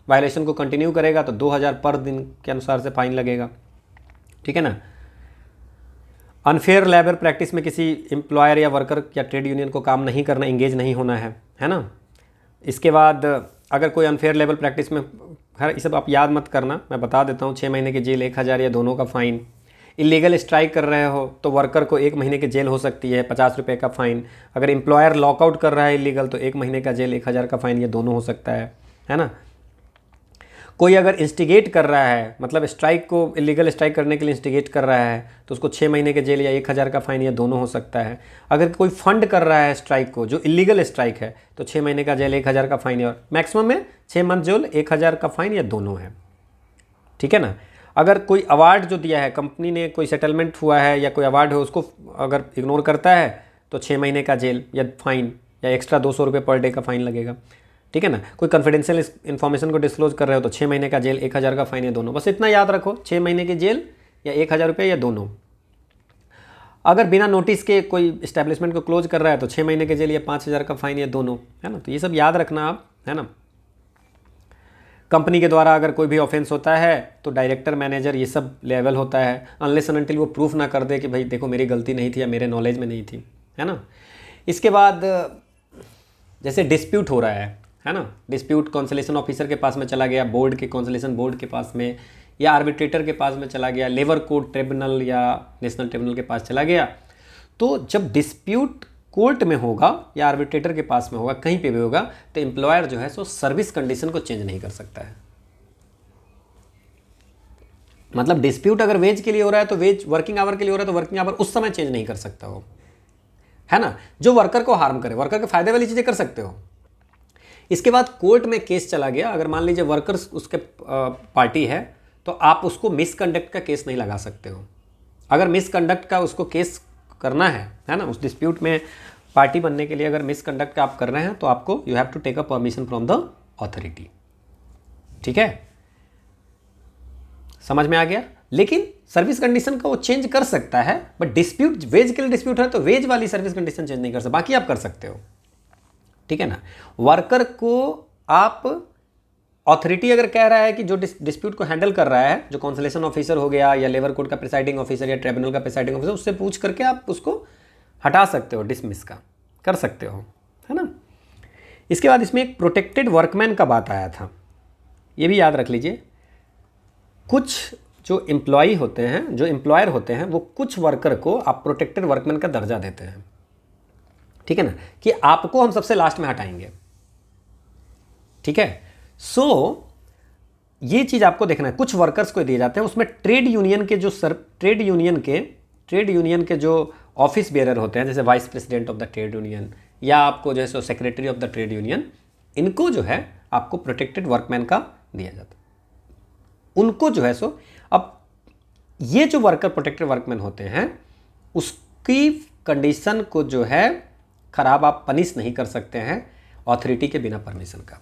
S1: वायलेशन को कंटिन्यू करेगा तो 2000 पर दिन के अनुसार से फाइन लगेगा, ठीक है ना। अनफेयर लेबर प्रैक्टिस में किसी एम्प्लॉयर या वर्कर या ट्रेड यूनियन को काम नहीं करना, इंगेज नहीं होना है ना। इसके बाद अगर कोई अनफेयर लेबर प्रैक्टिस में, खैर ये सब आप याद मत करना, मैं बता देता हूँ, 6 महीने की जेल, 1000 या दोनों का फाइन। इलीगल स्ट्राइक कर रहे हो तो वर्कर को 1 महीने की जेल हो सकती है, 50 रुपये का फाइन। अगर एम्प्लॉयर लॉकआउट कर रहा है इलीगल, तो 1 महीने का जेल, 1000 का फाइन, ये दोनों हो सकता है ना। कोई अगर इंस्टिगेट कर रहा है, मतलब स्ट्राइक को, इलीगल स्ट्राइक करने के लिए इंस्टिगेट कर रहा है, तो उसको 6 महीने के जेल या 1000 का फाइन, या दोनों हो सकता है। अगर कोई फंड कर रहा है स्ट्राइक को, जो इलीगल स्ट्राइक है, तो 6 महीने का जेल, 1000 का फाइन, और मैक्सिमम में 6 मंथ जेल, 1000 का फाइन, या दोनों है, ठीक है ना। अगर कोई अवार्ड जो दिया है कंपनी ने, कोई सेटलमेंट हुआ है या कोई अवार्ड है, उसको अगर इग्नोर करता है तो 6 महीने का जेल या फाइन, या एक्स्ट्रा 200 रुपये पर डे का फाइन लगेगा, ठीक है ना। कोई कॉन्फिडेंशियल इन्फॉर्मेशन को डिस्क्लोज कर रहे हो तो 6 महीने का जेल, 1000 का फाइन, या दोनों। बस इतना याद रखो, 6 महीने की जेल या 1000 रुपये, या दोनों। अगर बिना नोटिस के कोई इस्टेब्लिशमेंट को क्लोज कर रहा है तो 6 महीने के जेल या 5000 का फाइन, या दोनों, है ना। तो ये सब याद रखना आप, है ना। कंपनी के द्वारा अगर कोई भी ऑफेंस होता है तो डायरेक्टर, मैनेजर, ये सब लेवल होता है, अनलेस एंड अनटिल वो प्रूफ ना कर दे कि भाई देखो मेरी गलती नहीं थी या मेरे नॉलेज में नहीं थी, है ना। इसके बाद जैसे डिस्प्यूट हो रहा है ना, डिस्प्यूट कॉन्सलेशन ऑफिसर के पास में चला गया, बोर्ड के कॉन्सलेशन बोर्ड के पास में, या आर्बिट्रेटर के पास में चला गया, लेबर कोर्ट ट्रिब्यूनल या नेशनल ट्रिब्यूनल के पास चला गया, तो जब डिस्प्यूट कोर्ट में होगा या आर्बिट्रेटर के पास में होगा, कहीं पे भी होगा, तो एम्प्लॉयर जो है सो सर्विस कंडीशन को चेंज नहीं कर सकता है। मतलब डिस्प्यूट अगर वेज के लिए हो रहा है तो वेज, वर्किंग आवर के लिए हो रहा है तो वर्किंग आवर उस समय चेंज नहीं कर सकता हो, है ना। जो वर्कर को हार्म करे, वर्कर के फायदे वाली चीजें कर सकते हो। इसके बाद कोर्ट में केस चला गया, अगर मान लीजिए वर्कर्स उसके पार्टी है, तो आप उसको मिसकंडक्ट का केस नहीं लगा सकते हो। अगर मिसकंडक्ट का उसको केस करना है ना, उस डिस्प्यूट में पार्टी बनने के लिए अगर मिसकंडक्ट का आप कर रहे हैं, तो आपको you have to take a permission from the authority, ठीक है, समझ में आ गया। लेकिन सर्विस कंडीशन का वो चेंज कर सकता है, बट डिस्प्यूट, वेज के लिए डिस्प्यूट है तो वेज वाली सर्विस कंडीशन चेंज नहीं कर सकते, बाकी आप कर सकते हो, ठीक है ना। वर्कर को आप, अथॉरिटी अगर कह रहा है कि जो डिस्प्यूट को हैंडल कर रहा है, जो कॉन्सलेशन ऑफिसर हो गया या लेबर कोर्ट का प्रिसाइडिंग ऑफिसर या ट्रिब्यूनल का प्रिसाइडिंग ऑफिसर, उससे पूछ करके आप उसको हटा सकते हो, डिसमिस का कर सकते हो, है ना। इसके बाद इसमें एक प्रोटेक्टेड वर्कमैन का बात आया था, ये भी याद रख लीजिए। कुछ जो एम्प्लॉय होते हैं, जो एम्प्लॉयर होते हैं, वो कुछ वर्कर को आप प्रोटेक्टेड वर्कमैन का दर्जा देते हैं, ठीक है ना, कि आपको हम सबसे लास्ट में हटाएंगे, ठीक है। सो ये चीज आपको देखना है, कुछ वर्कर्स को दिए जाते हैं, उसमें ट्रेड यूनियन के जो ट्रेड यूनियन के जो ऑफिस बेयरर होते हैं, जैसे vice president of the trade union, या आपको जैसे secretary of the trade union, इनको जो है आपको प्रोटेक्टेड वर्कमैन का दिया जाता है। उनको जो है सो, अब ये जो वर्कर प्रोटेक्टेड वर्कमैन होते हैं, उसकी कंडीशन को जो है खराब आप पनिश नहीं कर सकते हैं अथॉरिटी के बिना परमिशन का।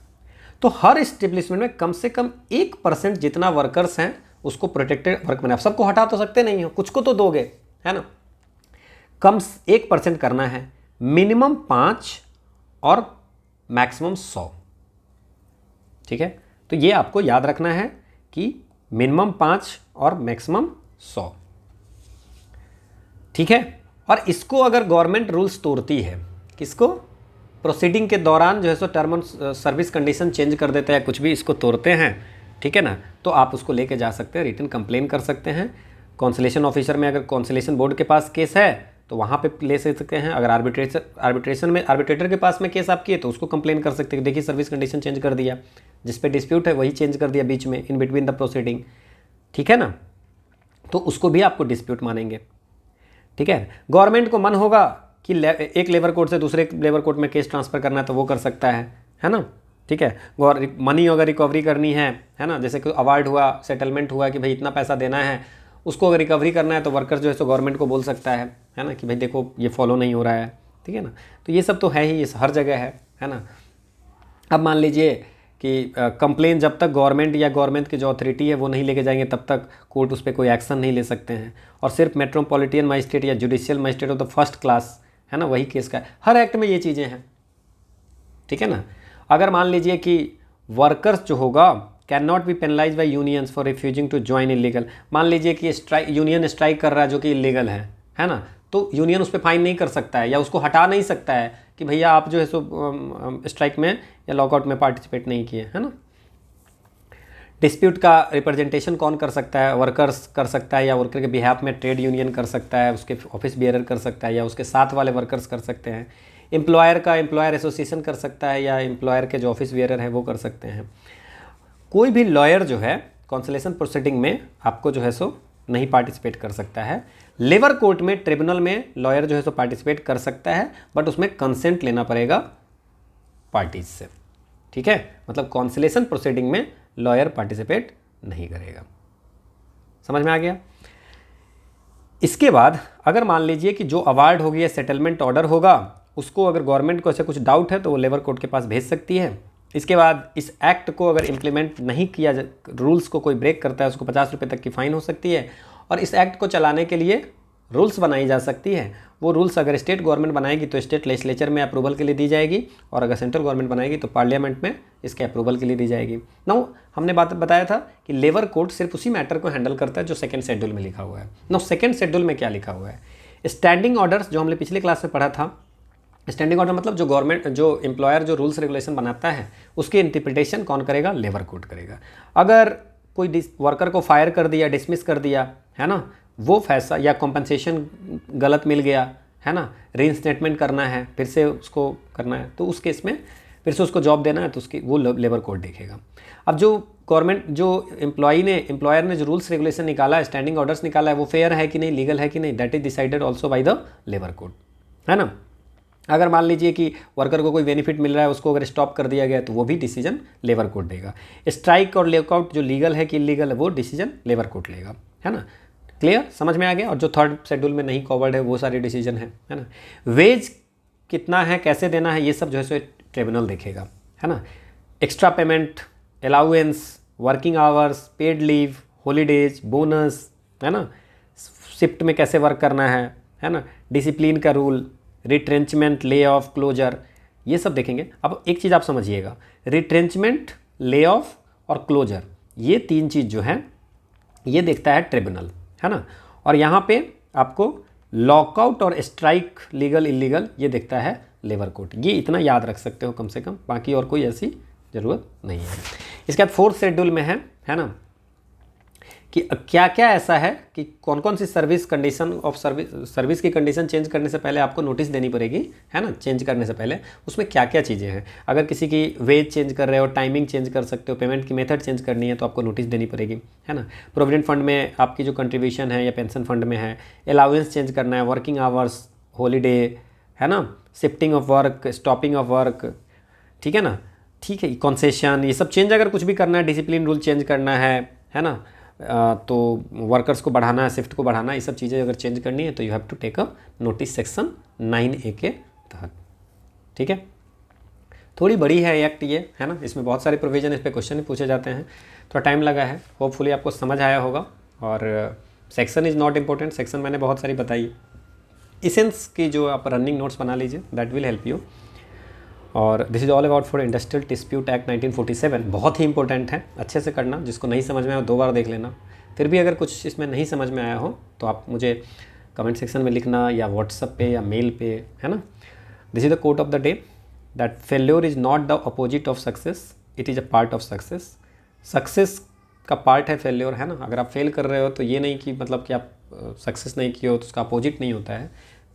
S1: तो हर एस्टेब्लिशमेंट में कम से कम 1% जितना वर्कर्स हैं उसको प्रोटेक्टेड वर्कमैन, आप सबको हटा तो सकते नहीं हो, कुछ को तो दोगे, है ना। कम 1% करना है, मिनिमम 5 और मैक्सिमम 100, ठीक है। तो ये आपको याद रखना है कि मिनिमम 5 और मैक्सिमम 100, ठीक है। और इसको अगर गवर्नमेंट रूल्स तोड़ती है, किसको, प्रोसीडिंग के दौरान जो है so term and service condition change कर देते हैं, कुछ भी इसको तोड़ते हैं, ठीक है ना, तो आप उसको लेके जा सकते हैं, रिटन कंप्लेन कर सकते हैं। कॉन्सलेशन ऑफिसर में अगर कॉन्सलेशन बोर्ड के पास केस है तो वहाँ पे ले सकते हैं। अगर आर्बिट्रेशन में आर्बिट्रेटर के पास में केस आपकी है तो उसको कंप्लेन कर सकते हैं, देखिए सर्विस कंडीशन चेंज कर दिया, जिस पे डिस्प्यूट है वही चेंज कर दिया बीच में, इन बिटवीन द प्रोसीडिंग, ठीक है ना, तो उसको भी आपको डिस्प्यूट मानेंगे, ठीक है। गवर्नमेंट को मन होगा कि एक लेबर कोर्ट से दूसरे लेबर कोर्ट में केस ट्रांसफ़र करना है तो वो कर सकता है ना, ठीक है। और मनी अगर रिकवरी करनी है ना, जैसे कोई अवार्ड हुआ, सेटलमेंट हुआ कि भाई इतना पैसा देना है, उसको अगर रिकवरी करना है तो वर्कर्स जो है सो गवर्नमेंट को बोल सकता है ना, कि भाई देखो ये फॉलो नहीं हो रहा है, ठीक है ना। तो ये सब तो है ही, ये हर जगह है ना। अब मान लीजिए कि कंप्लेन जब तक गवर्नमेंट या गवर्नमेंट की जो अथॉरिटी है वो नहीं लेके जाएंगे तब तक कोर्ट उस पर कोई एक्शन नहीं ले सकते हैं। और सिर्फ मेट्रोपॉलिटन मजिस्ट्रेट या जुडिशियल मजिस्ट्रेट हो तो फर्स्ट क्लास है ना, वही केस का है। हर एक्ट में ये चीज़ें हैं, ठीक है ना। अगर मान लीजिए कि वर्कर्स जो होगा can not be penalise by unions for refusing to join illegal. मान लीजिए कि यूनियन स्ट्राइक कर रहा है जो कि इलीगल है ना, तो यूनियन उस पर फाइन नहीं कर सकता है या उसको हटा नहीं सकता है कि भैया आप जो है सो स्ट्राइक में या लॉकआउट में पार्टिसिपेट नहीं किए, है ना। डिस्प्यूट का रिप्रेजेंटेशन कौन कर सकता है? वर्कर्स कर सकता है, या वर्कर के बिहाफ में ट्रेड यूनियन कर सकता है, उसके ऑफिस बियरर कर सकता है, या उसके साथ वाले वर्कर्स कर सकते हैं। एम्प्लॉयर का एम्प्लॉयर एसोसिएशन कर सकता है, या एम्प्लॉयर के जो ऑफिस बियरर है वो कर सकते हैं। कोई भी लॉयर जो है कॉन्सलेशन प्रोसीडिंग में आपको जो है सो नहीं पार्टिसिपेट कर सकता है। लेबर कोर्ट में, ट्रिब्यूनल में लॉयर जो है सो पार्टिसिपेट कर सकता है, बट उसमें कंसेंट लेना पड़ेगा पार्टीज से, ठीक है। मतलब कॉन्सलेशन प्रोसीडिंग में लॉयर पार्टिसिपेट नहीं करेगा। समझ में आ गया। इसके बाद अगर मान लीजिए कि जो अवार्ड होगी या सेटलमेंट ऑर्डर होगा, उसको अगर गवर्नमेंट को ऐसे कुछ डाउट है तो वो लेबर कोर्ट के पास भेज सकती है। इसके बाद इस एक्ट को अगर इम्प्लीमेंट नहीं किया, रूल्स को कोई ब्रेक करता है उसको 50 रुपये तक की फ़ाइन हो सकती है। और इस एक्ट को चलाने के लिए रूल्स बनाई जा सकती है। वो रूल्स अगर स्टेट गवर्नमेंट बनाएगी तो स्टेट लेजिस्लेचर में अप्रूवल के लिए दी जाएगी, और अगर सेंट्रल गवर्नमेंट बनाएगी तो पार्लियामेंट में इसके अप्रूवल के लिए दी जाएगी। नाउ हमने बात बताया था कि लेबर कोर्ट सिर्फ उसी मैटर को हैंडल करता है जो सेकंड शेड्यूल में लिखा हुआ है। नाउ सेकंड शेड्यूल में क्या लिखा हुआ है? स्टैंडिंग ऑर्डर्स, जो हमने पिछले क्लास में पढ़ा था। स्टैंडिंग ऑर्डर मतलब जो गवर्नमेंट, जो एम्प्लॉयर जो रूल्स रेगुलेशन बनाता है उसकी इंटरप्रिटेशन कौन करेगा? लेबर कोर्ट करेगा। अगर कोई वर्कर को फायर कर दिया, डिसमिस कर दिया, है ना, वो फैसला, या कॉम्पनसेशन गलत मिल गया, है ना, रीइंस्टेटमेंट करना है, फिर से उसको करना है, तो उस केस में फिर से उसको जॉब देना है तो उसकी वो लेबर कोर्ट देखेगा। अब जो गवर्नमेंट, जो एम्प्लॉयर ने जो रूल्स रेगुलेशन निकाला है, स्टैंडिंग ऑर्डर्स निकाला है, वो फेयर है कि नहीं, लीगल है कि नहीं, that is decided also by the labour court, है ना। अगर मान लीजिए कि वर्कर को कोई बेनिफिट मिल रहा है, उसको अगर स्टॉप कर दिया गया तो वो भी डिसीजन लेबर कोर्ट देगा। स्ट्राइक और लॉकआउट जो लीगल है कि इलीगल है वो डिसीजन लेबर कोर्ट लेगा, है ना। क्लियर, समझ में आ गया। और जो थर्ड शेड्यूल में नहीं कवर्ड है वो सारे डिसीजन है ना। वेज कितना है, कैसे देना है, ये सब जो है सो ट्रिब्यूनल देखेगा, है ना। Extra payment, allowance, working hours, paid leave, holidays, bonus, है ना, शिफ्ट में कैसे वर्क करना है ना, डिसिप्लिन का rule, retrenchment, lay off, closure, ये सब देखेंगे। अब एक चीज़ आप समझिएगा, रिट्रेंचमेंट, ले ऑफ और क्लोजर, ये तीन चीज़ जो है ये देखता है ट्रिब्यूनल, है ना। और यहाँ पे आपको लॉकआउट और स्ट्राइक, लीगल इलीगल, ये देखता है लेबर कोर्ट। ये इतना याद रख सकते हो कम से कम, बाकी और कोई ऐसी ज़रूरत नहीं है। इसके बाद फोर्थ शेड्यूल में है ना, कि क्या क्या ऐसा है कि कौन कौन सी सर्विस, कंडीशन ऑफ सर्विस की कंडीशन चेंज करने से पहले आपको नोटिस देनी पड़ेगी, है ना। चेंज करने से पहले उसमें क्या क्या चीज़ें हैं। अगर किसी की वेज चेंज कर रहे हो, टाइमिंग चेंज कर सकते हो, पेमेंट की मेथड चेंज करनी है तो आपको नोटिस देनी पड़ेगी, है ना। प्रोविडेंट फंड में आपकी जो कंट्रीब्यूशन है या पेंशन फंड में है, अलाउंस चेंज करना है, वर्किंग आवर्स, हॉलीडे, है ना, shifting of work, stopping of work, ठीक है ना, ठीक है, कंसेशन, ये सब चेंज अगर कुछ भी करना है, डिसिप्लिन रूल चेंज करना है ना, तो वर्कर्स को बढ़ाना है, शिफ्ट को बढ़ाना है, ये सब चीज़ें अगर चेंज करनी है तो you have to take a notice section 9A के तहत, ठीक है। थोड़ी बड़ी है एक्ट ये, है ना, इसमें बहुत सारे प्रोविजन, इस पर क्वेश्चन भी पूछे जाते हैं, थोड़ा टाइम लगा है। होपफुली आपको समझ आया होगा। और section is not important, section मैंने बहुत सारी बताई। इसेंस की जो आप रनिंग नोट्स बना लीजिए, दैट विल हेल्प यू। और this is all about for industrial dispute act 1947, बहुत ही इंपॉर्टेंट है, अच्छे से करना। जिसको नहीं समझ में आया 2 बार देख लेना। फिर भी अगर कुछ इसमें नहीं समझ में आया हो तो आप मुझे कमेंट सेक्शन में लिखना, या व्हाट्सएप पे या मेल पे, है ना। This is the quote of the day, that failure is not the opposite of success, it is a part of success. Success का पार्ट है फेल्योर, है ना। अगर आप फेल कर रहे हो तो ये नहीं कि मतलब कि आप सक्सेस नहीं किए हो तो उसका अपोजिट नहीं होता है।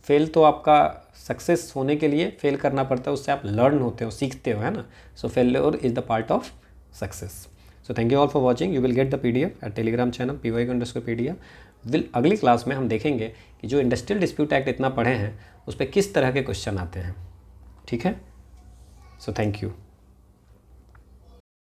S1: फेल तो आपका सक्सेस होने के लिए फेल करना पड़ता है, उससे आप लर्न होते हो, सीखते हो, है ना। So failure is the part of success. So thank you all for watching. You will get the PDF at Telegram channel PYQ_Pedia. अगली क्लास में हम देखेंगे कि जो इंडस्ट्रियल डिस्प्यूट एक्ट इतना पढ़े हैं उस पर किस तरह के क्वेश्चन आते हैं. ठीक है. सो थैंक यू.